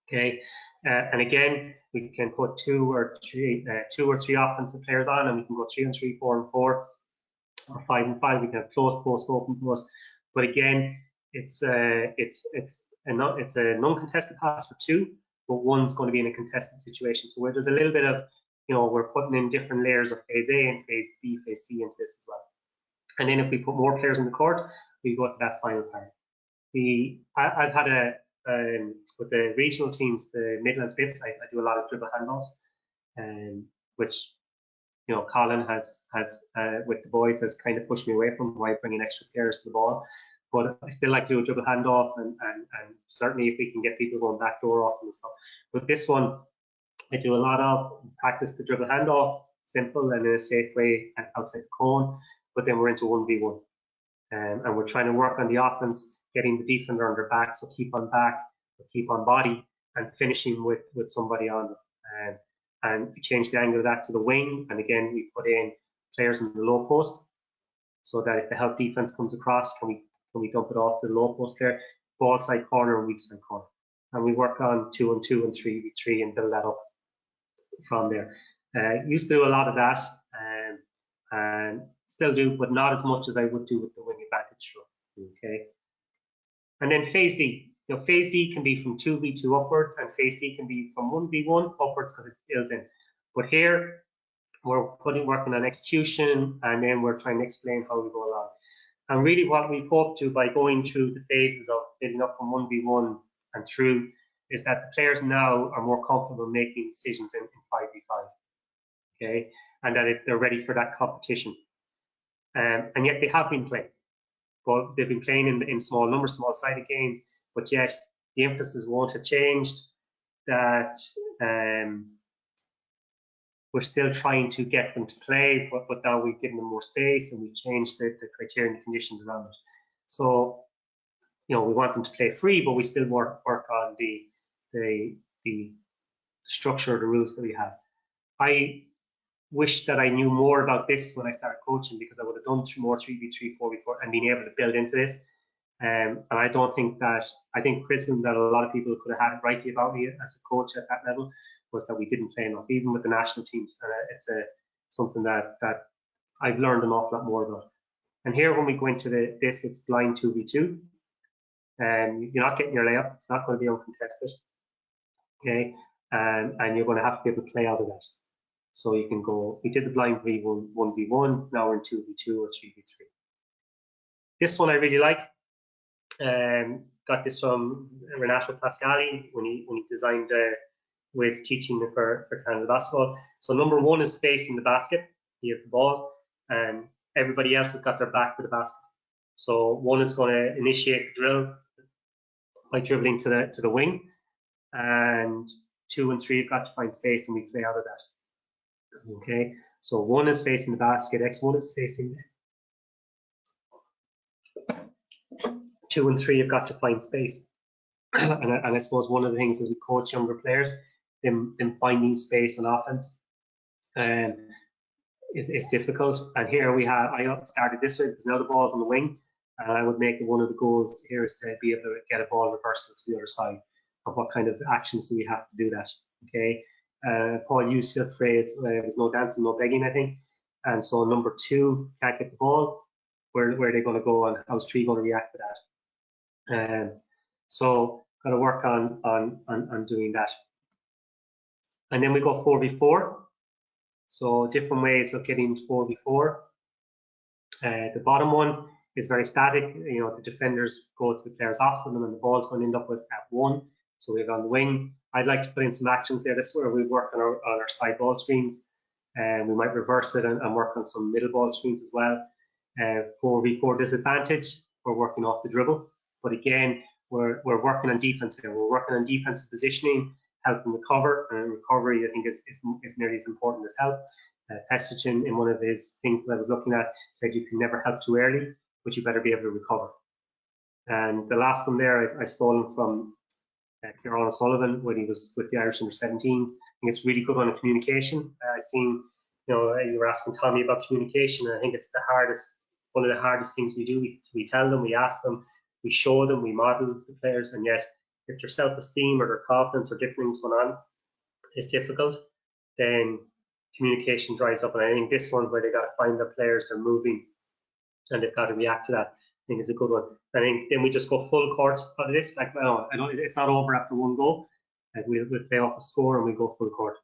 Okay, and again, we can put two or three offensive players on, and we can go 3 and 3, 4 and 4, or 5 and 5. We can have close post, open post. But again, it's a non-contested pass for 2, but 1's going to be in a contested situation. So where there's a little bit of, you know, we're putting in different layers of phase A and phase B, phase C into this as well. And then if we put more players in the court, we go to that final part. I've had with the regional teams, the Midlands Bits, I do a lot of dribble handoffs, which, you know, Colin has with the boys has kind of pushed me away from why bringing extra players to the ball. But I still like to do a dribble handoff, and certainly if we can get people going back door off and stuff. But this one, I do a lot of practice the dribble handoff, simple and in a safe way outside the cone. But then we're into 1v1, and we're trying to work on the offense, getting the defender on their back, so keep on back, keep on body, and finishing with somebody on them. And we change the angle of that to the wing, and again we put in players in the low post, so that if the help defense comes across, can we dump it off to the low post player, ball side corner and weak side corner, and we work on 2 and 2 and 3v3 and build that up from there. Used to do a lot of that, and still do, but not as much as I would do with the wing advantage drill. Okay, and then phase D. You know, phase D can be from 2v2 upwards, and phase C can be from 1v1 upwards because it builds in. But here we're working on execution, and then we're trying to explain how we go along. And really what we've hoped to, by going through the phases of building up from 1v1 and through, is that the players now are more comfortable making decisions in 5v5. Okay, and that they're ready for that competition. And yet they have been playing, but they've been playing in small numbers, small-sided games, but yet the emphasis won't have changed, that we're still trying to get them to play, but now we've given them more space and we've changed the criteria and the conditions around it. So, we want them to play free, but we still work on the structure of the rules that we have. I wish that I knew more about this when I started coaching, because I would have done more 3v3, 4v4 and been able to build into this. And I don't think that, I think criticism that a lot of people could have had rightly about me as a coach at that level was that we didn't play enough, even with the national teams. And it's something that I've learned an awful lot more about. And here, when we go into this, it's blind 2v2. You're not getting your layup. It's not going to be uncontested. Okay, and you're going to have to be able to play out of that. So you can go, we did the blind 1v1, now we're in 2v2 or 3v3. This one I really like. Got this from Renato Pascali when he designed with teaching for Canada basketball. So number one is facing the basket. He has the ball, and everybody else has got their back to the basket. So one is going to initiate the drill by dribbling to the wing, and 2 and 3 have got to find space, and we play out of that. Okay, so one is facing the basket, X1 is facing 2 and 3 have got to find space. and I suppose one of the things as we coach younger players, them finding space on offense is difficult. And here I started this way because now the ball's on the wing, and I would make one of the goals here is to be able to get a ball reversal to the other side. Of what kind of actions do we have to do that? Okay. Paul used the phrase, there's no dancing, no begging, I think. And so number 2 can't get the ball. Where are they going to go, and how's 3 going to react to that? So got to work on doing that. And then we go 4v4. So different ways of getting 4v4. The bottom one is very static. The defenders go to the players opposite them, and the ball's going to end up at 1. So we have on the wing. I'd like to put in some actions there. This is where we work on our side ball screens, and we might reverse it and work on some middle ball screens as well. 4v4 disadvantage, we're working off the dribble. But again, we're working on defense here. We're working on defensive positioning, helping recover, and recovery I think is nearly as important as help. Pestichin, in one of his things that I was looking at, said you can never help too early, but you better be able to recover. And the last one there, I stole from Kieran O'Sullivan when he was with the Irish under-17s. I think it's really good on communication. I've seen, you were asking Tommy about communication, and I think it's one of the hardest things we do. We tell them, we ask them, we show them, we model the players, and yet if their self-esteem or their confidence or different things going on is difficult, then communication dries up. And I think this one where they got to find the players they're moving and they've got to react to that, I think is a good one. I think then we just go full court out of this. It's not over after one goal. We'll play off a score and we go full court.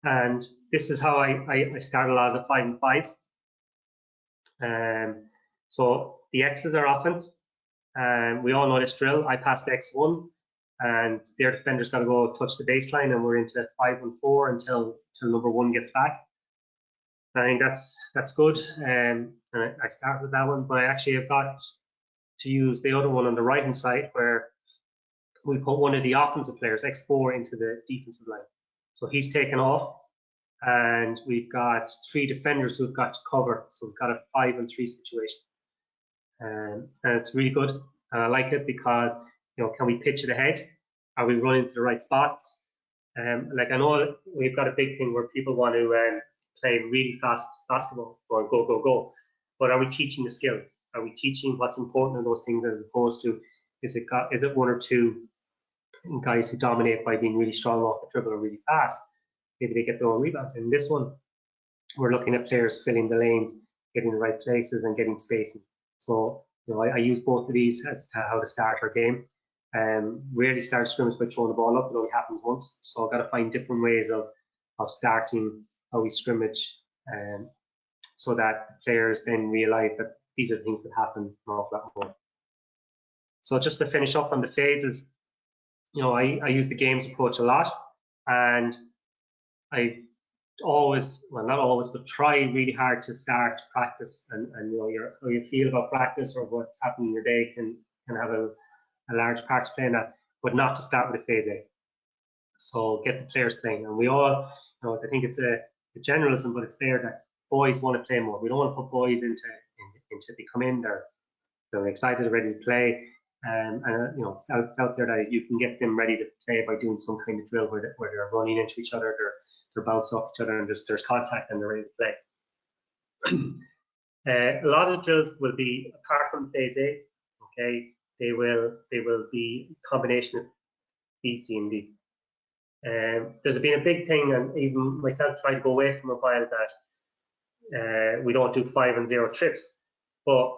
And this is how I start a lot of the 5 and 5s. So the X's are offense. We all know this drill. I pass the X1, and their defender's got to go touch the baseline, and we're into 5 and 4 until number 1 gets back. I think that's good. And I start with that one, but I actually have got to use the other one on the right hand side where we put one of the offensive players, X4, into the defensive line. So he's taken off, and we've got 3 defenders who've got to cover. So we've got a 5 and 3 situation. And it's really good. And I like it because, can we pitch it ahead? Are we running to the right spots? I know we've got a big thing where people want to play really fast basketball or go. But are we teaching the skills? Are we teaching what's important in those things as opposed to is it 1 or 2 guys who dominate by being really strong off the dribble or really fast? Maybe they get their own rebound. In this one, we're looking at players filling the lanes, getting the right places and getting spacing. So I use both of these as to how to start our game. Rarely start scrimmage by throwing the ball up. It only happens once. So I've got to find different ways of starting how we scrimmage, so that players then realize that these are the things that happen an awful lot more. So just to finish up on the phases, I use the games approach a lot, and I always, well, not always, but try really hard to start practice, and how you feel about practice or what's happening in your day can can have a large part to play in that, but not to start with a phase A. So get the players playing, and we all, I think it's a generalism, but it's there that boys want to play more. We don't want to put boys into they come in, they're excited, ready to play, and it's out there that you can get them ready to play by doing some kind of drill where they're running into each other, they're bouncing off each other, and there's contact, and they're ready to play. A lot of the drills will be apart from phase A. Okay, they will be a combination of B, C, and D. There's been a big thing, and even myself tried to go away from a while, that we don't do 5 and 0 trips, but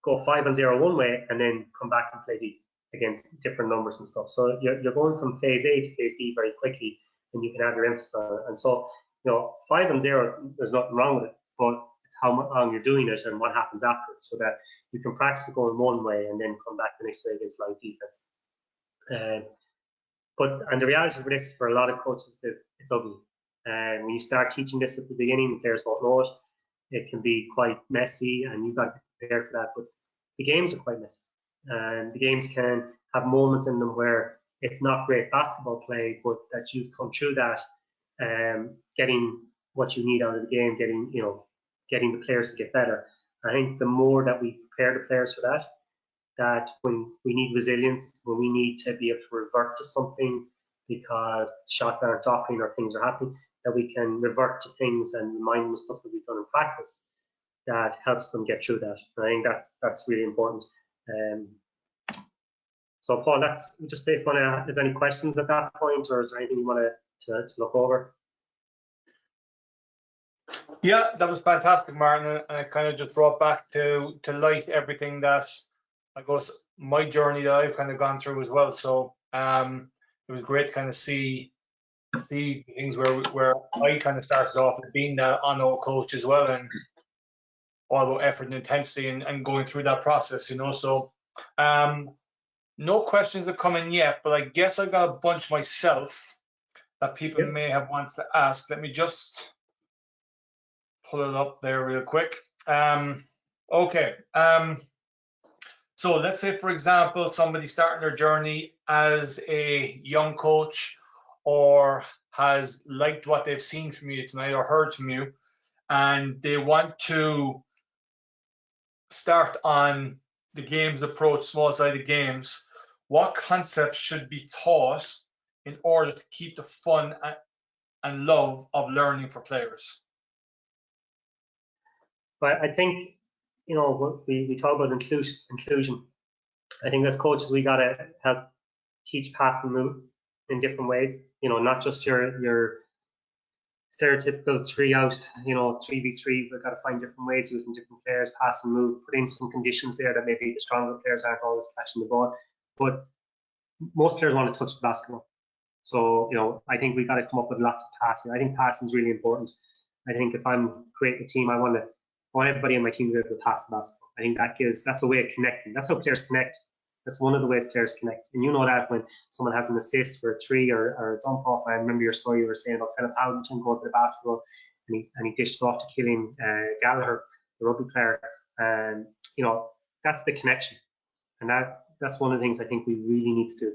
go 5 and 0 one way and then come back and play D against different numbers and stuff. So you're going from phase A to phase D very quickly, and you can have your emphasis on it. And so 5 and 0, there's nothing wrong with it, but it's how long you're doing it and what happens afterwards, so that you can practice going one way and then come back the next way against live defense. And the reality for this, for a lot of coaches, it's ugly. And when you start teaching this at the beginning, the players don't know it. It can be quite messy, and you've got to be prepared for that. But the games are quite messy, and the games can have moments in them where it's not great basketball play, but that you've come through that, getting what you need out of the game, getting the players to get better. I think the more that we prepare the players for that when we need resilience, when we need to be able to revert to something because shots aren't dropping or things are happening, that we can revert to things and remind them of stuff that we've done in practice that helps them get through that. And I think that's really important. So Paul, that's just if there's any questions at that point, or is there anything you want to look over? Yeah, that was fantastic, Martin, and it kind of just brought back to light everything that I guess my journey that I've kind of gone through as well. So it was great to kind of see things where I kind of started off with being that on-off coach as well, and all about effort and intensity and going through that process, So no questions have come in yet, but I guess I've got a bunch myself that people may have wanted to ask. Let me just pull it up there real quick. Okay. So let's say, for example, somebody starting their journey as a young coach, or has liked what they've seen from you tonight or heard from you, and they want to start on the games approach, small-sided games. What concepts should be taught in order to keep the fun and love of learning for players? But I think, we talk about inclusion. I think as coaches, we got to help teach pass and move in different ways. Not just your stereotypical 3-out, 3v3. We've got to find different ways using different players, pass and move, put in some conditions there that maybe the stronger players aren't always catching the ball. But most players want to touch the basketball. So, I think we've got to come up with lots of passing. I think passing is really important. I think if I'm creating a team, I want everybody in my team to be able to pass the basketball. I think that's a way of connecting. That's how players connect. That's one of the ways players connect. And you know that when someone has an assist for a 3 or a dump off. I remember your story you were saying about Philip Howden going to the basketball, and he dished off to Killian Gallagher, the rugby player. And that's the connection. And that's one of the things I think we really need to do.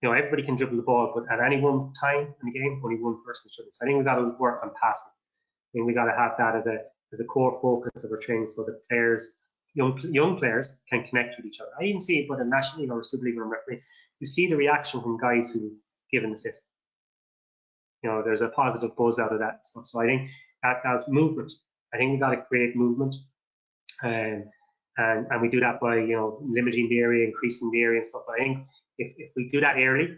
Everybody can dribble the ball, but at any one time in the game, only one person should. So I think we've got to work on passing. I think we've got to have that as a core focus of our training, so that players, young players, can connect with each other. I even see it, but in National League or Super League or referee, you see the reaction from guys who give an assist. There's a positive buzz out of that stuff. So I think that's movement. I think we've got to create movement, and we do that by limiting the area, increasing the area and stuff. I think if we do that early,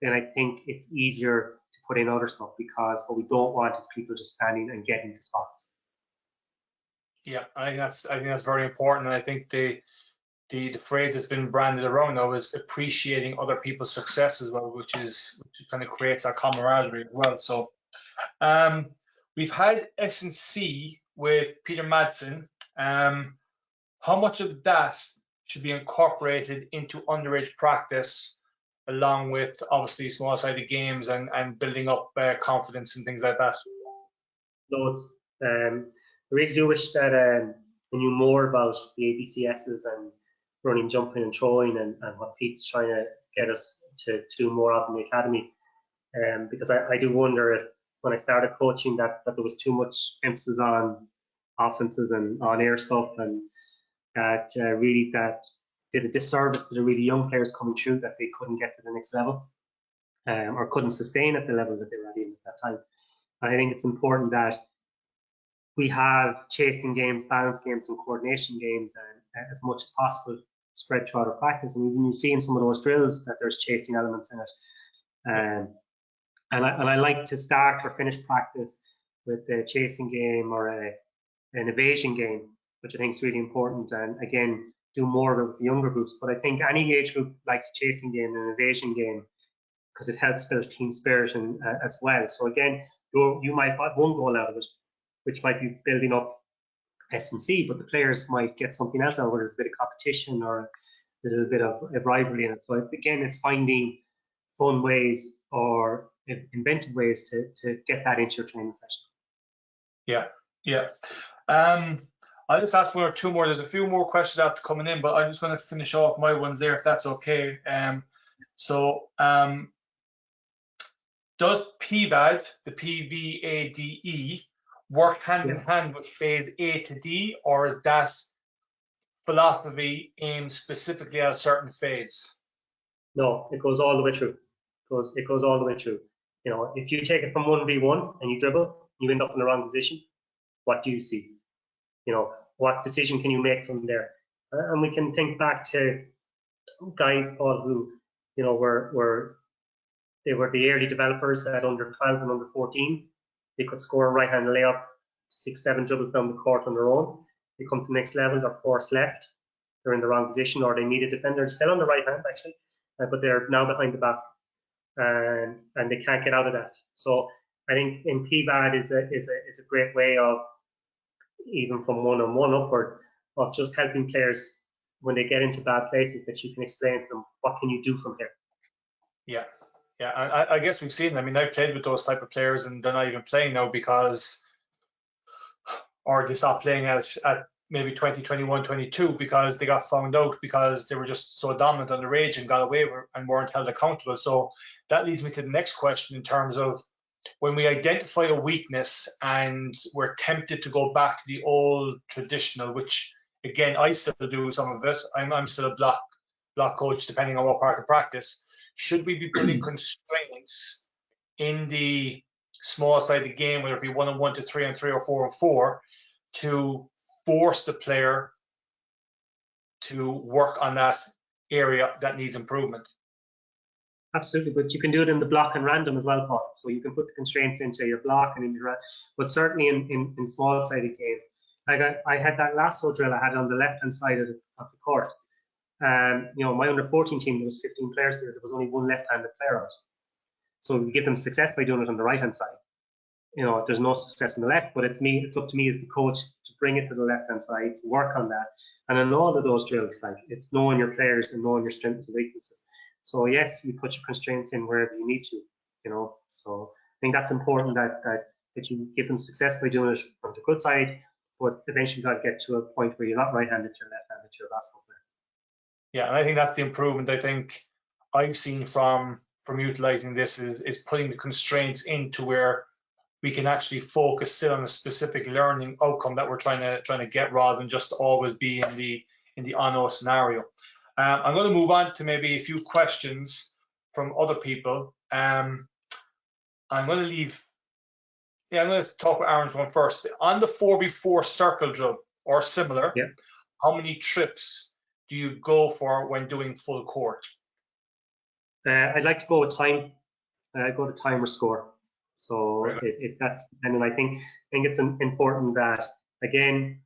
then I think it's easier to put in other stuff, because what we don't want is people just standing and getting the spots. Yeah, I think that's very important, and I think the phrase that's been branded around now is appreciating other people's success as well, which kind of creates that camaraderie as well. So we've had S&C with Peter Madsen. How much of that should be incorporated into underage practice, along with obviously small-sided games and building up confidence and things like that? Loads. I really do wish that we knew more about the ABCSs and running, jumping, and throwing, and what Pete's trying to get us to do more of in the academy. Because I do wonder if when I started coaching that there was too much emphasis on offenses and on air stuff, and that really that did a disservice to the really young players coming through, that they couldn't get to the next level, or couldn't sustain at the level that they were at at that time. And I think it's important that we have chasing games, balance games, and coordination games, and as much as possible spread throughout our practice. And even you see in some of those drills that there's chasing elements in it. And I like to start or finish practice with a chasing game or an evasion game, which I think is really important. And again, do more of it with the younger groups. But I think any age group likes chasing game and an evasion game because it helps build team spirit and, as well. So again, you might have one goal out of it, which might be building up S&C, but the players might get something else out of it. There's a bit of competition or a little bit of a rivalry in it. So it's finding fun ways or inventive ways to get that into your training session. Yeah. I'll just ask one or two more. There's a few more questions after coming in, but I just want to finish off my ones there, if that's okay. Does PVAD, the PVADE, work hand in hand with phase A to D, or is that philosophy aimed specifically at a certain phase? No, it goes all the way through. It goes all the way through. You know, if you take it from 1v1 and you dribble, you end up in the wrong position. What do you see? You know, what decision can you make from there? And we can think back to guys, Paul, who, you know, were the early developers at under 12 and under 14. They could score a right-hand layup, 6-7 dribbles down the court on their own. They come to the next level, they're forced left, they're in the wrong position, or they need a defender. They're still on the right hand actually, but they're now behind the basket, and they can't get out of that. So I think in PVAD is a great way of, even from 1-on-1 upward, of just helping players when they get into bad places, that you can explain to them, what can you do from here? Yeah, I guess we've seen. I mean, I've played with those type of players, and they're not even playing now because, or they stopped playing at maybe 20, 21, 22 because they got found out because they were just so dominant underage and got away with and weren't held accountable. So that leads me to the next question in terms of when we identify a weakness and we're tempted to go back to the old traditional, which again, I still do some of it. I'm still a block coach depending on what part of practice. Should we be putting constraints in the small side of the game, whether it be 1-on-1 to 3-on-3 or 4-on-4, to force the player to work on that area that needs improvement? Absolutely, but you can do it in the block and random as well, Paul. So you can put the constraints into your block and in your, but certainly in small sided games. I had that lasso drill I had on the left hand side of the court. You know, my under 14 team, there was 15 players there. There was only one left-handed player on it. So we give them success by doing it on the right-hand side. You know, there's no success on the left, but it's up to me as the coach to bring it to the left-hand side, to work on that. And in all of those drills, like, it's knowing your players and knowing your strengths and weaknesses. So yes, you put your constraints in wherever you need to, you know. So I think that's important, that you give them success by doing it on the good side, but eventually you got to get to a point where you're not right-handed, you're left-handed, you're a basketball player. Yeah, and I think that's the improvement I think I've seen from utilizing this is putting the constraints into where we can actually focus still on a specific learning outcome that we're trying to get, rather than just always be in the on-off scenario. I'm going to move on to maybe a few questions from other people. I'm going to talk with Aaron's one first. On the 4v4 circle drill or similar, how many trips do you go for when doing full court? I'd like to go with time. I go to time or score. So if that's, and I think it's important that, again,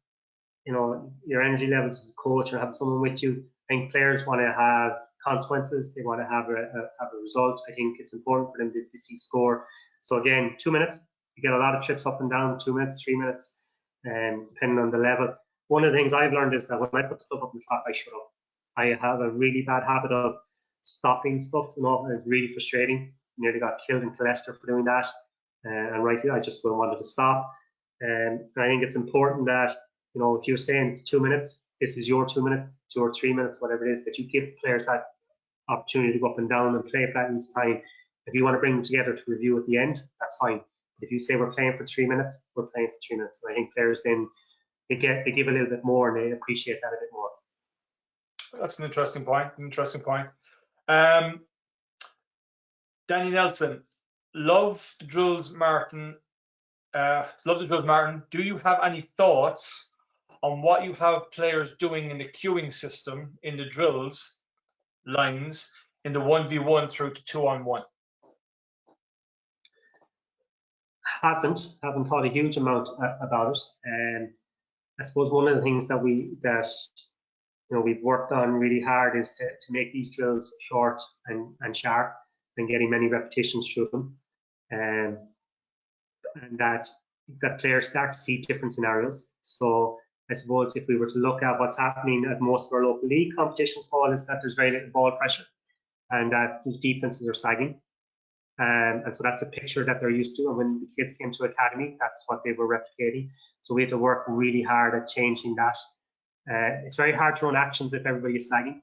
you know, your energy levels as a coach, or have someone with you. I think players want to have consequences. They want to have a result. I think it's important for them to see score. So again, 2 minutes. You get a lot of trips up and down. 2 minutes, 3 minutes, and depending on the level. One of the things I've learned is that when I put stuff up in the clock, I shut up. I have a really bad habit of stopping stuff, you know, and it's really frustrating. Nearly got killed in Leicester for doing that, and rightly, I just wanted to stop. And I think it's important that if you're saying it's 2 minutes, this is your 2 minutes, 2 or 3 minutes, whatever it is, that you give players that opportunity to go up and down and play if that needs time. If you want to bring them together to review at the end, that's fine. If you say we're playing for 3 minutes, we're playing for 3 minutes. And I think players then they give a little bit more and they appreciate that a bit more. That's an interesting point. Danny Nelson, love the drills, Martin. Do you have any thoughts on what you have players doing in the queuing system in the drills lines in the 1v1 through to 2-on-1? Haven't thought a huge amount about it. And I suppose one of the things that we've worked on really hard is to make these drills short and sharp and getting many repetitions through them. And that players start to see different scenarios. So I suppose if we were to look at what's happening at most of our local league competitions, Paul, is that there's very little ball pressure and that the defenses are sagging. And so that's a picture that they're used to. And when the kids came to academy, that's what they were replicating. So we had to work really hard at changing that. It's very hard to run actions if everybody is sagging.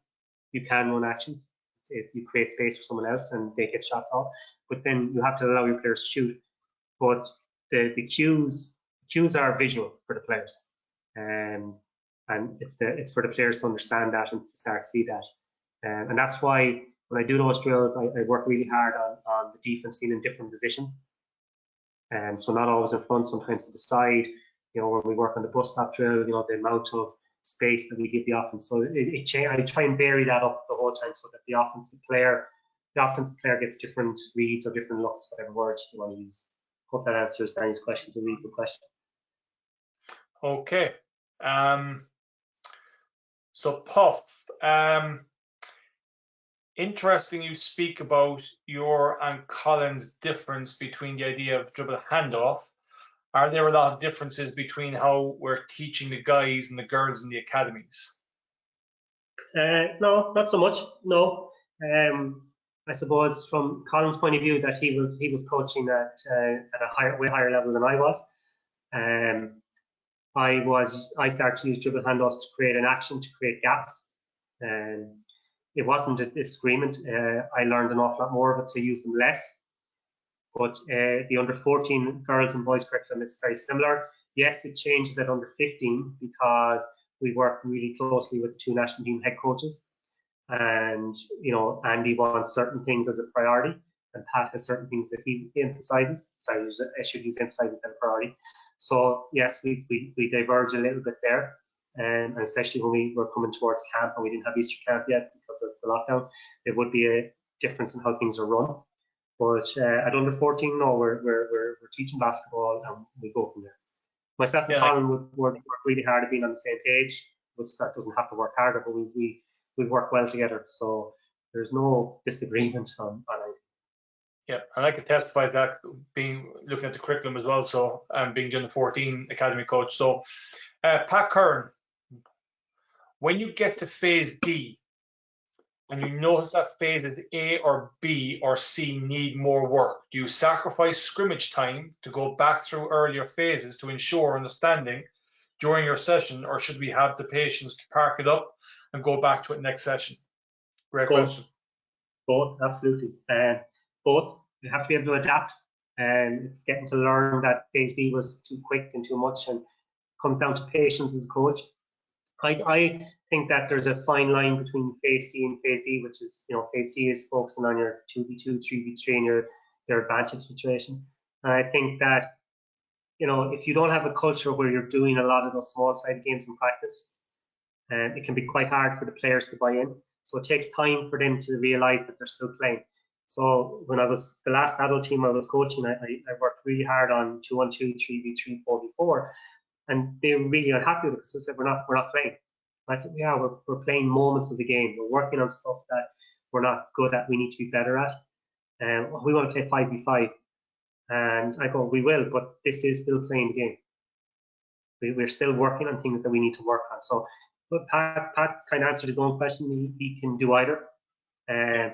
You can run actions if you create space for someone else and they get shots off. But then you have to allow your players to shoot. But the cues are visual for the players. And it's for the players to understand that and to start to see that. And that's why when I do those drills, I work really hard on the defense being in different positions. So not always in front, sometimes to the side. When we work on the bus stop drill, the amount of space that we give the offense. So I try and vary that up the whole time so that the offensive player gets different reads or different looks, whatever words you want to use. Hope that answers Danny's question. It's a really good question. Okay. So Puff, interesting you speak about your and Colin's difference between the idea of dribble handoff. Are there a lot of differences between how we're teaching the guys and the girls in the academies? No, not so much. No. I suppose from Colin's point of view that he was coaching at a way higher level than I was. I started to use dribble handoffs to create an action, to create gaps. It wasn't a disagreement. I learned an awful lot more of it to use them less. But the under 14 girls and boys curriculum is very similar. Yes, it changes at under 15 because we work really closely with the two national team head coaches. And, Andy wants certain things as a priority and Pat has certain things that he emphasizes. Sorry, I should use emphasizes as a priority. So yes, we diverge a little bit there. And especially when we were coming towards camp and we didn't have Easter camp yet because of the lockdown, there would be a difference in how things are run. But at under 14, no, we're teaching basketball and we go from there. Myself and Colin would work really hard at being on the same page, which that doesn't have to work harder, but we work well together. So there's no disagreement on it. Yeah, and I can testify to that, looking at the curriculum as well. So being the under 14 academy coach. So Pat Curran, when you get to phase D and you notice that phases A or B or C need more work, do you sacrifice scrimmage time to go back through earlier phases to ensure understanding during your session, or should we have the patience to park it up and go back to it next session? Great question. Both, absolutely. Both. You have to be able to adapt. And it's getting to learn that phase B was too quick and too much, and it comes down to patience as a coach. I think that there's a fine line between phase C and phase D, which is, phase C is focusing on your 2v2, 3v3 and your advantage situation. And I think that, if you don't have a culture where you're doing a lot of those small side games in practice, it can be quite hard for the players to buy in. So it takes time for them to realize that they're still playing. So when I was the last adult team I was coaching, I worked really hard on 2-on-2, 3v3, 4v4. And they were really unhappy with us. So they said, we're not playing. I said, yeah, we're playing moments of the game. We're working on stuff that we're not good at, we need to be better at. And we want to play 5v5. And I go, we will, but this is still playing the game. We're still working on things that we need to work on. So but Pat kind of answered his own question. He can do either. And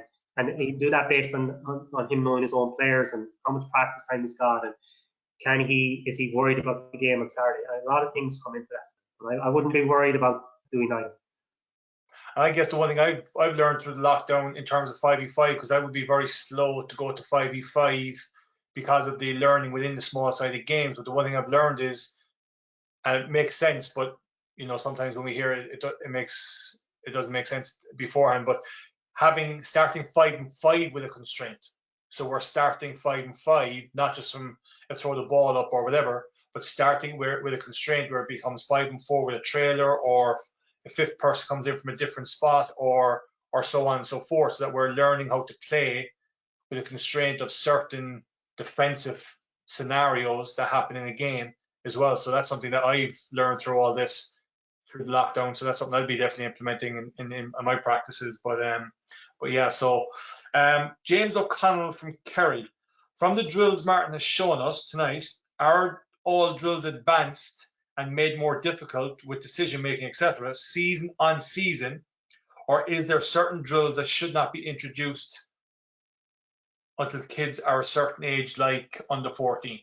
he can do that based on him knowing his own players and how much practice time he's got, and is he worried about the game on Saturday? A lot of things come into that. I wouldn't be worried about doing either. I guess the one thing I've learned through the lockdown in terms of 5v5, because I would be very slow to go to 5v5 because of the learning within the small sided games. But the one thing I've learned is, and it makes sense, but sometimes when we hear it, it doesn't make sense beforehand. But starting 5-5 with a constraint. So we're starting 5-5, not just from let's throw the ball up or whatever, but starting with a constraint where it becomes 5-4 with a trailer, or a fifth person comes in from a different spot, or so on and so forth, so that we're learning how to play with a constraint of certain defensive scenarios that happen in a game as well. So that's something that I've learned through all this, through the lockdown. So that's something I'll be definitely implementing in my practices. But yeah, so James O'Connell from Kerry. From the drills Martin has shown us tonight, are all drills advanced and made more difficult with decision making, etc., season on season, or is there certain drills that should not be introduced until kids are a certain age, like under 14?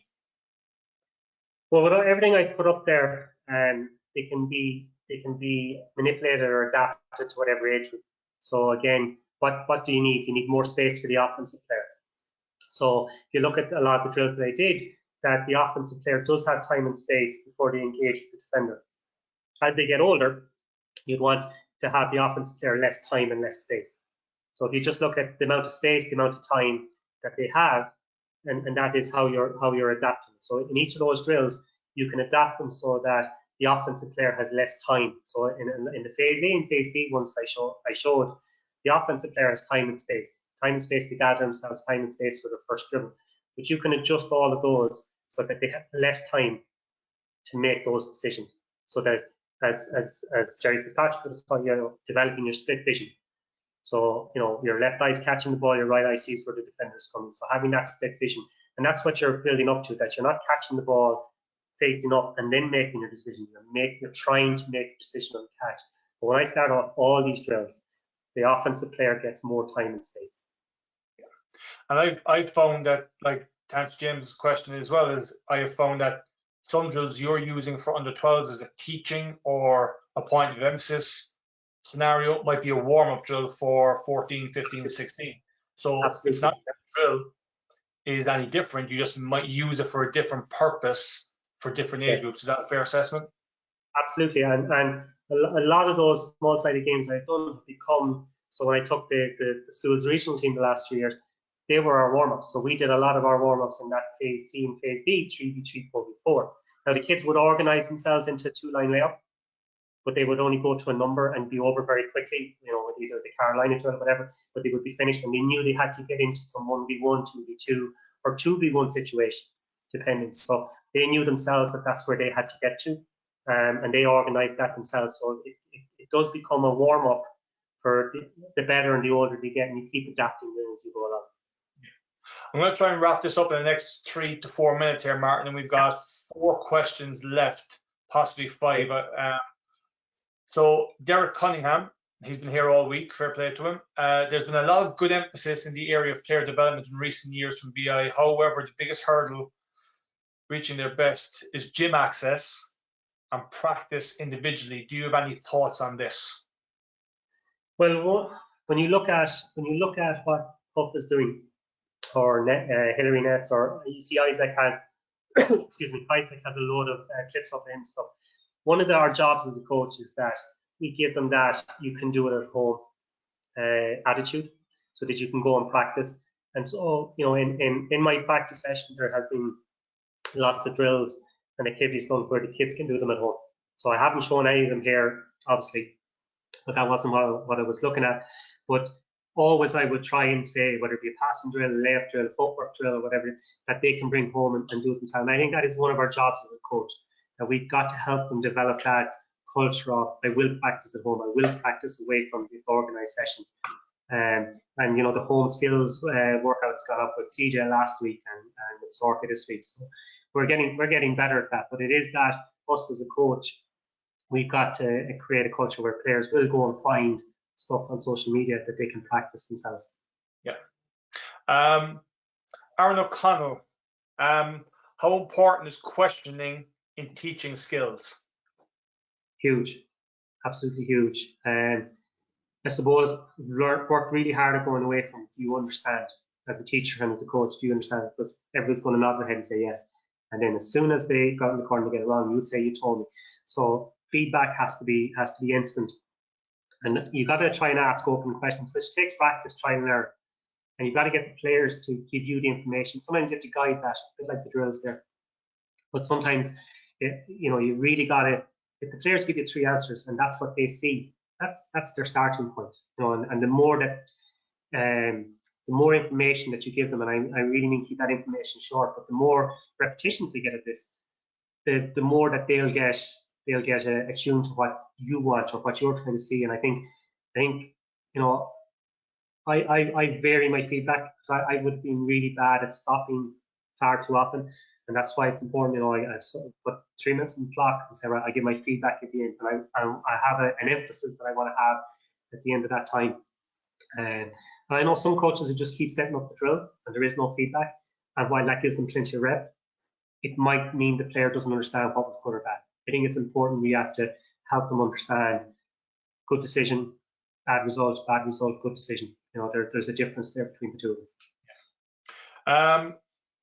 Well, with everything I put up there, they can be manipulated or adapted to whatever age group. So again, what do you need? You need more space for the offensive player. So if you look at a lot of the drills that I did, that the offensive player does have time and space before they engage with the defender. As they get older, you'd want to have the offensive player less time and less space. So if you just look at the amount of space, the amount of time that they have, and that is how you're adapting. So in each of those drills, you can adapt them so that the offensive player has less time. So in the phase A and phase B ones I showed, the offensive player has time and space to gather themselves, time and space for the first dribble. But you can adjust all of those so that they have less time to make those decisions. So that as Jerry Fitzpatrick was talking, developing your split vision. So, your left eye's catching the ball, your right eye sees where the defender's coming. So having that split vision, and that's what you're building up to, that you're not catching the ball facing up and then making a decision. You're trying to make a decision on the catch. But when I start off all these drills, the offensive player gets more time and space. And I've found that, like, to answer James' question as well, is I have found that some drills you're using for under 12s as a teaching or a point of emphasis scenario might be a warm-up drill for 14, 15, and 16. So Absolutely. It's not that the drill is any different. You just might use it for a different purpose for different age groups. Is that a fair assessment? Absolutely. And a lot of those small-sided games I've done become, so when I took the school's regional team the last 2 years, they were our warm-ups. So we did a lot of our warm-ups in that phase C and phase B, 3v3, 4v4. Now the kids would organize themselves into a two-line layout, but they would only go to a number and be over very quickly, with either the Carolina drill or whatever, but they would be finished, and they knew they had to get into some 1v1, 2v2, or 2v1 situation, depending. So they knew themselves that that's where they had to get to, and they organized that themselves. So it does become a warm-up for the better and the older they get, and you keep adapting as you go along. I'm going to try and wrap this up in the next 3 to 4 minutes here, Martin, and we've got 4 questions left, possibly 5. So Derek Cunningham, he's been here all week, fair play to him. There's been a lot of good emphasis in the area of player development in recent years from BI. However, the biggest hurdle reaching their best is gym access and practice individually. Do you have any thoughts on this? Well, when you look at what Puff is doing, or Hillary Nets, or you see Isaac has, Isaac has a load of clips of him stuff. One of our jobs as a coach is that we give them that you can do it at home attitude, so that you can go and practice. And so, in my practice session, there has been lots of drills and activities done where the kids can do them at home. So I haven't shown any of them here, obviously, but that wasn't what I was looking at. But always I would try and say, whether it be a passing drill, a layup drill, footwork drill, or whatever, that they can bring home and do it themselves. And I think that is one of our jobs as a coach, that we've got to help them develop that culture of, I will practice at home, I will practice away from this organised session. And the home skills workouts got up with CJ last week and with Sorka this week. So we're getting better at that. But it is that us as a coach, we've got to create a culture where players will go and find stuff on social media that they can practice themselves. Yeah. Aaron O'Connell, how important is questioning in teaching skills? Huge, absolutely huge. I suppose work really hard at going away from, do you understand? As a teacher and as a coach, do you understand? Because everyone's going to nod their head and say yes. And then as soon as they got in the corner to get it wrong, you say you told me. So feedback has to be instant. And you've got to try and ask open questions, which takes practice, try and error. And you've got to get the players to give you the information. Sometimes you have to guide that, a bit like the drills there. But sometimes, you really got to, if the players give you 3 answers and that's what they see, that's their starting point. And the more that, the more information that you give them, and I really mean keep that information short, but the more repetitions they get at this, the more that they'll get attuned to what you want or what you're trying to see. And I think I vary my feedback because I would have been really bad at stopping far too often, and that's why it's important. I sort of put 3 minutes on the clock and say, right, I give my feedback at the end, and I have an emphasis that I want to have at the end of that time. And I know some coaches who just keep setting up the drill and there is no feedback, and while that gives them plenty of rep, it might mean the player doesn't understand what was good or bad. I think it's important we have to help them understand good decision, bad result, good decision. There's a difference there between the two of them.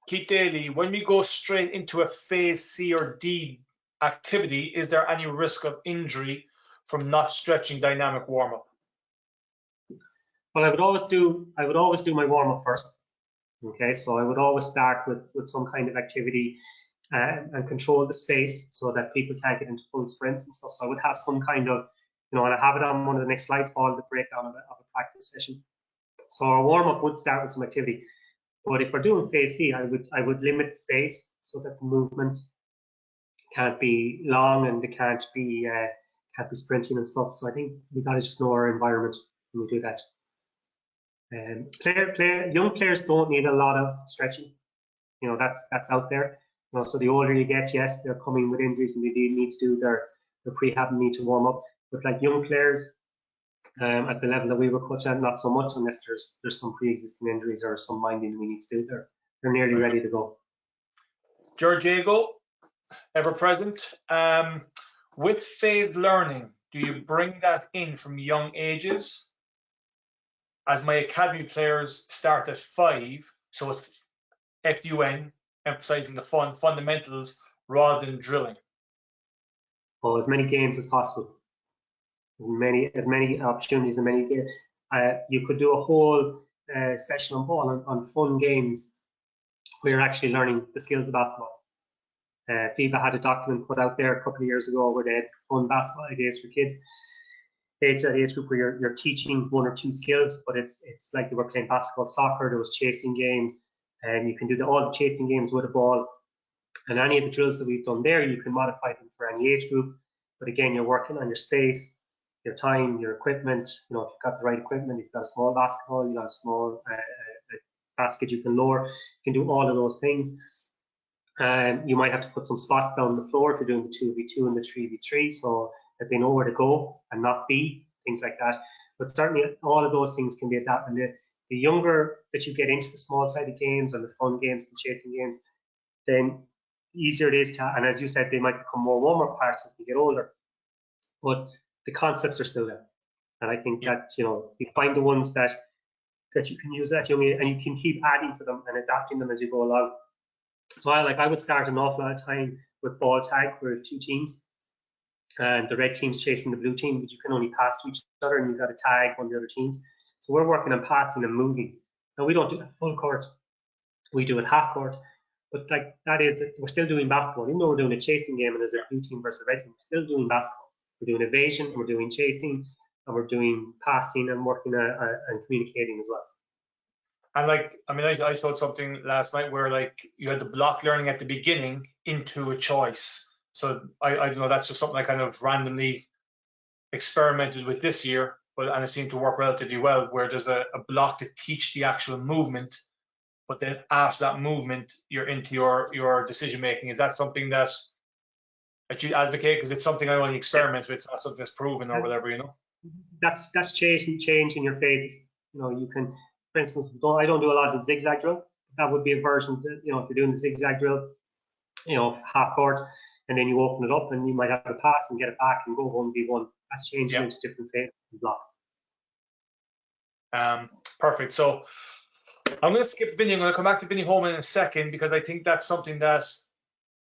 Keith Daly, when we go straight into a phase C or D activity, is there any risk of injury from not stretching dynamic warm-up? Well, I would always do my warm-up first. Okay, so I would always start with some kind of activity and control the space so that people can't get into full sprints and stuff. So I would have some kind of, and I have it on one of the next slides, all the breakdown of a practice session. So our warm-up would start with some activity. But if we're doing phase C, I would limit the space so that the movements can't be long and they can't be sprinting and stuff. So I think we got to just know our environment when we do that. Young players don't need a lot of stretching. That's out there. So the older you get, yes, they're coming with injuries and they need to do their prehab and need to warm up. But like young players at the level that we were coaching at, not so much unless there's some pre-existing injuries or some minding we need to do. They're nearly ready to go. Georgiego, ever present. With phased learning, do you bring that in from young ages? As my academy players start at 5, so it's FDUN, emphasizing the fundamentals rather than drilling. Oh, as many games as possible. As many opportunities, and many games. You could do a whole session on ball on fun games where you're actually learning the skills of basketball. FIBA had a document put out there a couple of years ago where they had fun basketball ideas for kids. Age group where you're teaching 1 or 2 skills, but it's like they were playing basketball, soccer. There was chasing games, and you can do all the chasing games with a ball. And any of the drills that we've done there, you can modify them for any age group. But again, you're working on your space, your time, your equipment. If you've got the right equipment, you've got a small basketball, you've got a small basket you can lower. You can do all of those things. You might have to put some spots down the floor if you're doing the 2v2 and the 3v3, so that they know where to go and not be, things like that. But certainly all of those things can be adapted. And the younger that you get into the small-sided games and the fun games and chasing games, then easier it is to, and as you said, they might become more warm-up parts as they get older. But the concepts are still there. And I think that, you find the ones that you can use that young, and you can keep adding to them and adapting them as you go along. So I would start an awful lot of time with ball tag, where 2 teams, and the red team's chasing the blue team, but you can only pass to each other, and you've got to tag one of the other teams. So we're working on passing and moving. Now we don't do it full court, we do it half court, but like that is, we're still doing basketball. Even though we're doing a chasing game and there's a blue team versus a red team, we're still doing basketball. We're doing evasion, and we're doing chasing, and we're doing passing and working and communicating as well. And I showed something last night where you had the block learning at the beginning into a choice. So I don't know, that's just something I kind of randomly experimented with this year, and it seemed to work relatively well, where there's a block to teach the actual movement, but then after that movement, you're into your decision making. Is that something that you advocate? Because it's something I only experiment with. It's not something that's proven or whatever, That's changing your phases. You can, for instance, I don't do a lot of the zigzag drill. That would be a version, if you're doing the zigzag drill, half court, and then you open it up and you might have a pass and get it back and go 1v1. That's changing into different phases of block. Perfect. So I'm going to skip Vinny. I'm going to come back to Vinny Holman in a second, because I think that's something that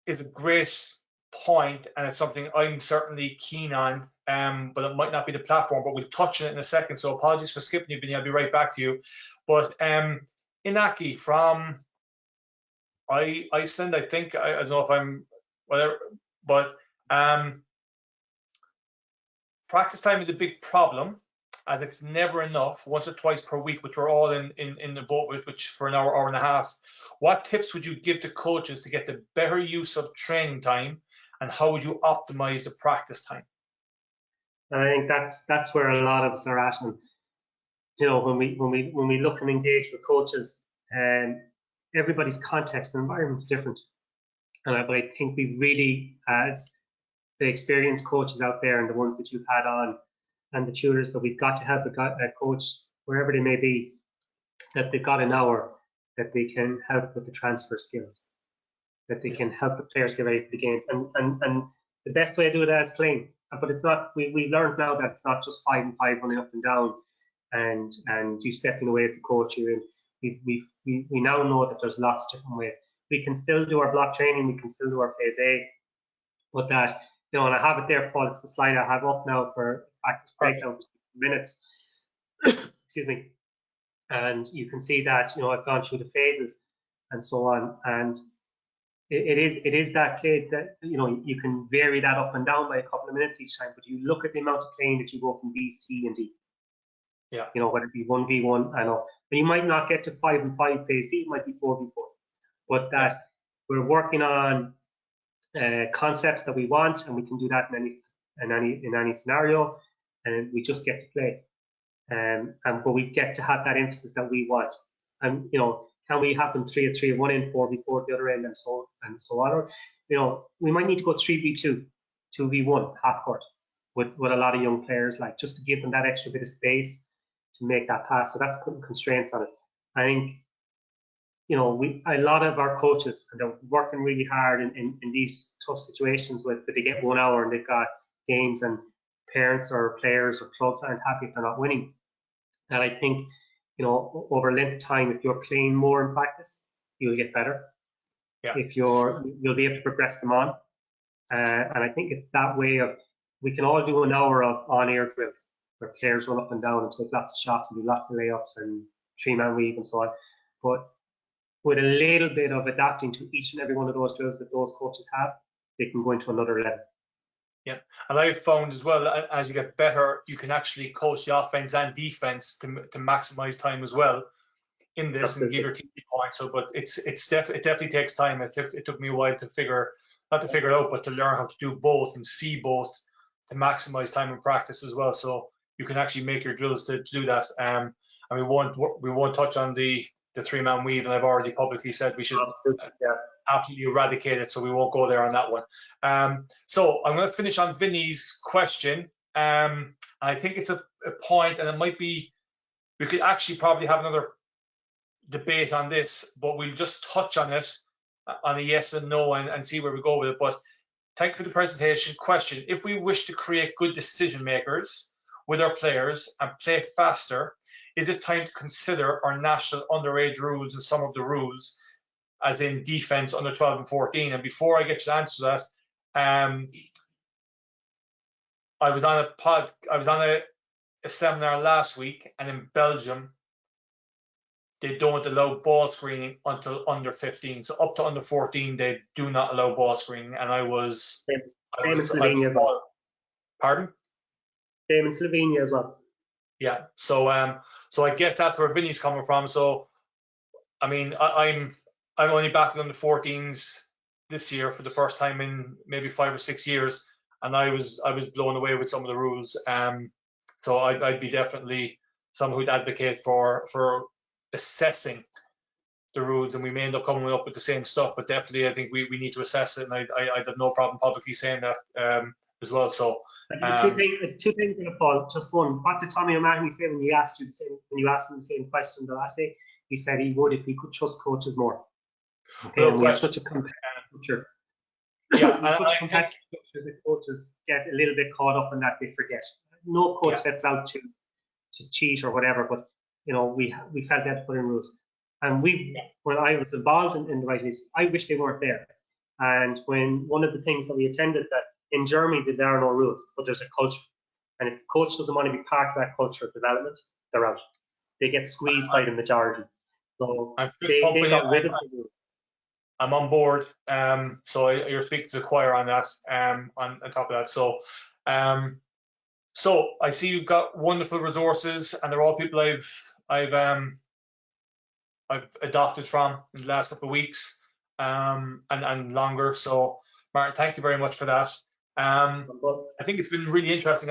is a great point, and it's something I'm certainly keen on, but it might not be the platform, but we'll touch on it in a second. So apologies for skipping you, Vinny. I'll be right back to you. But Inaki from Iceland, I think, I don't know if I'm whatever, but practice time is a big problem, as it's never enough, once or twice per week, which we're all in the boat with, which for an hour, hour and a half. What tips would you give to coaches to get the better use of training time, and how would you optimize the practice time? I think that's where a lot of us are at. And when we look and engage with coaches, everybody's context and environment's different. But I think we really, as the experienced coaches out there and the ones that you've had on, and the tutors, that we've got to help a coach, wherever they may be, that they've got an hour that they can help with the transfer skills, that they can help the players get ready for the games. And the best way to do that is playing. But it's not, we learned now that it's not just 5 and 5 running up and down and you stepping away as the coach. We now know that there's lots of different ways. We can still do our block training, we can still do our phase A, but that, and I have it there, Paul, it's the slide I have up now for practice breakdown for 6 minutes. Excuse me. And you can see that, I've gone through the phases and so on. And it is that play that, you can vary that up and down by a couple of minutes each time, but you look at the amount of playing that you go from B, C, and D. Yeah. Whether it be 1v1, I know. But you might not get to 5 and 5 phase D, it might be 4v4. But that we're working on concepts that we want, and we can do that in any scenario, and we just get to play. But we get to have that emphasis that we want. And can we have them 3-3 at one end, 4v4 at the other end, and so on? Or we might need to go 3v2, 2v1 half court with a lot of young players, like, just to give them that extra bit of space to make that pass. So that's putting constraints on it. I think a lot of our coaches, and they're working really hard in these tough situations but they get 1 hour and they've got games, and parents or players or clubs aren't happy if they're not winning. And I think, over a length of time, if you're playing more in practice, you'll get better. Yeah. If you'll be able to progress them on. And I think it's that way of, we can all do an hour of on-air drills where players run up and down and take lots of shots and do lots of layups and 3-man weave and so on. But with a little bit of adapting to each and every one of those drills that those coaches have, they can go into another level. Yeah, and I've found as well, as you get better, you can actually coach the offense and defense to maximize time as well in this. Absolutely. And give your team points. So, but it definitely takes time. It took me a while to not to figure it out, but to learn how to do both and see both to maximize time in practice as well. So you can actually make your drills to do that. And we won't touch on the 3-man weave, and I've already publicly said we should absolutely eradicate it, so we won't go there on that one. So I'm going to finish on Vinny's question. I think it's a point, and it might be, we could actually probably have another debate on this, but we'll just touch on it on a yes and no and see where we go with it. But thank you for the presentation. Question: if we wish to create good decision makers with our players and play faster, is it time to consider our national underage rules and some of the rules, as in defense under 12 and 14? And before I get you to answer that, I was on a seminar last week, and in Belgium, they don't allow ball screening until under 15. So up to under 14, they do not allow ball screening. And I was Slovenia as well. Pardon? Same in Slovenia as well. Yeah. So I guess that's where Vinny's coming from. So I mean, I'm only back on the 14s this year for the first time in maybe 5 or 6 years, and I was blown away with some of the rules. So I'd be definitely someone who'd advocate for assessing the rules, and we may end up coming up with the same stuff, but definitely I think we need to assess it, and I'd have no problem publicly saying that as well. So two things in a Paul. Just one. What did Tommy O'Mahony say when you asked him the same question the last day? He said he would if he could trust coaches more. Okay, and we have such a competitive culture. Yeah, with such a competitive structure, the coaches get a little bit caught up in that. They forget. No coach sets out to cheat or whatever, but we felt they had to put in rules. And when I was involved in the right leagues, I wish they weren't there. And when one of the things that we attended, that in Germany there are no rules, but there's a culture. And if the coach doesn't want to be part of that culture of development, they're out. They get squeezed by the majority. So they got rid of the rules. I'm on board. So you're speaking to the choir on that. On top of that, so I see you've got wonderful resources, and they're all people I've adopted from in the last couple of weeks, and longer. So, Martin, thank you very much for that. I think it's been really interesting.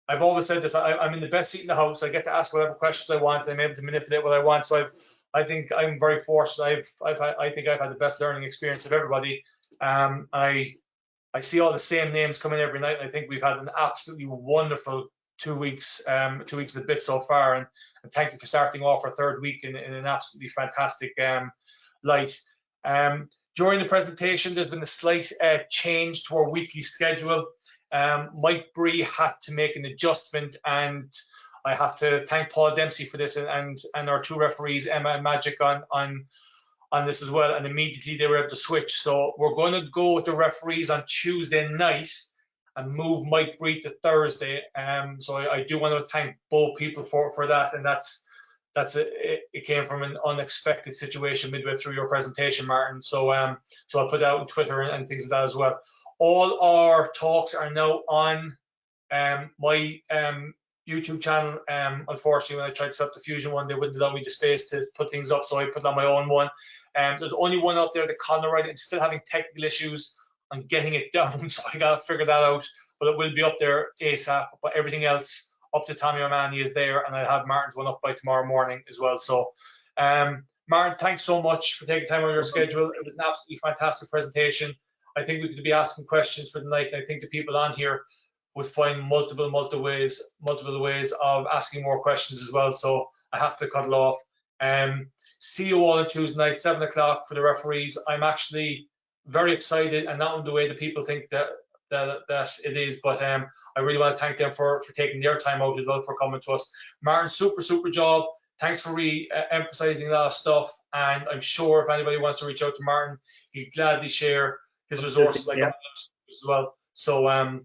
I've always said this. I'm in the best seat in the house. I get to ask whatever questions I want. I'm able to manipulate what I want. So I think I'm very fortunate. I think I've had the best learning experience of everybody. I see all the same names coming every night. I think we've had an absolutely wonderful 2 weeks, 2 weeks and a bit so far. And thank you for starting off our third week in an absolutely fantastic light. During the presentation, there's been a slight change to our weekly schedule. Mike Bree had to make an adjustment, and I have to thank Paul Dempsey for this, and our two referees, Emma and Magic, on this as well. And immediately they were able to switch. So we're going to go with the referees on Tuesday night and move Mike Bree to Thursday. So I do want to thank both people for that, and it came from an unexpected situation midway through your presentation, Martin. So I'll put that out on Twitter and things like that as well. All our talks are now on my YouTube channel. Unfortunately, when I tried to set up the Fusion one, they wouldn't allow me the space to put things up, so I put on my own one. There's only one up there, the Conor Wright. I'm still having technical issues on getting it down, so I gotta figure that out. But it will be up there ASAP. But everything else up to Tommy O'Mahony is there, and I'll have Martin's one up by tomorrow morning as well. So, Martin, thanks so much for taking time out of your schedule. It was an absolutely fantastic presentation. I think we could be asking questions for the night, and I think the people on here would find multiple ways of asking more questions as well. So I have to cut it off. See you all on Tuesday night, 7 o'clock for the referees. I'm actually very excited, and not in the way that people think that it is, but I really want to thank them for taking their time out as well, for coming to us. Martin, super job. Thanks for emphasizing a lot of stuff, and I'm sure if anybody wants to reach out to Martin, he'd gladly share his resources like as well. So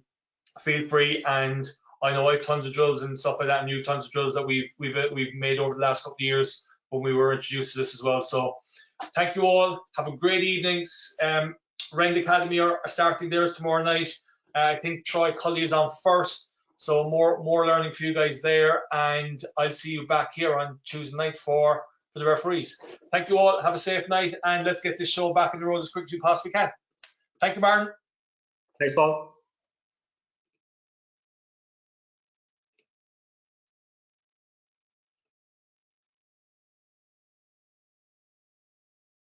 feel free, and I know I have tons of drills and stuff like that, and you have tons of drills that we've made over the last couple of years when we were introduced to this as well. So thank you all. Have a great evening. Rend Academy are starting theirs tomorrow night. I think Troy Cully is on first, so more learning for you guys there, and I'll see you back here on Tuesday night for the referees. Thank you all. Have a safe night, and let's get this show back on the road as quickly as we possibly can. Thank you, Martin. Thanks, Paul.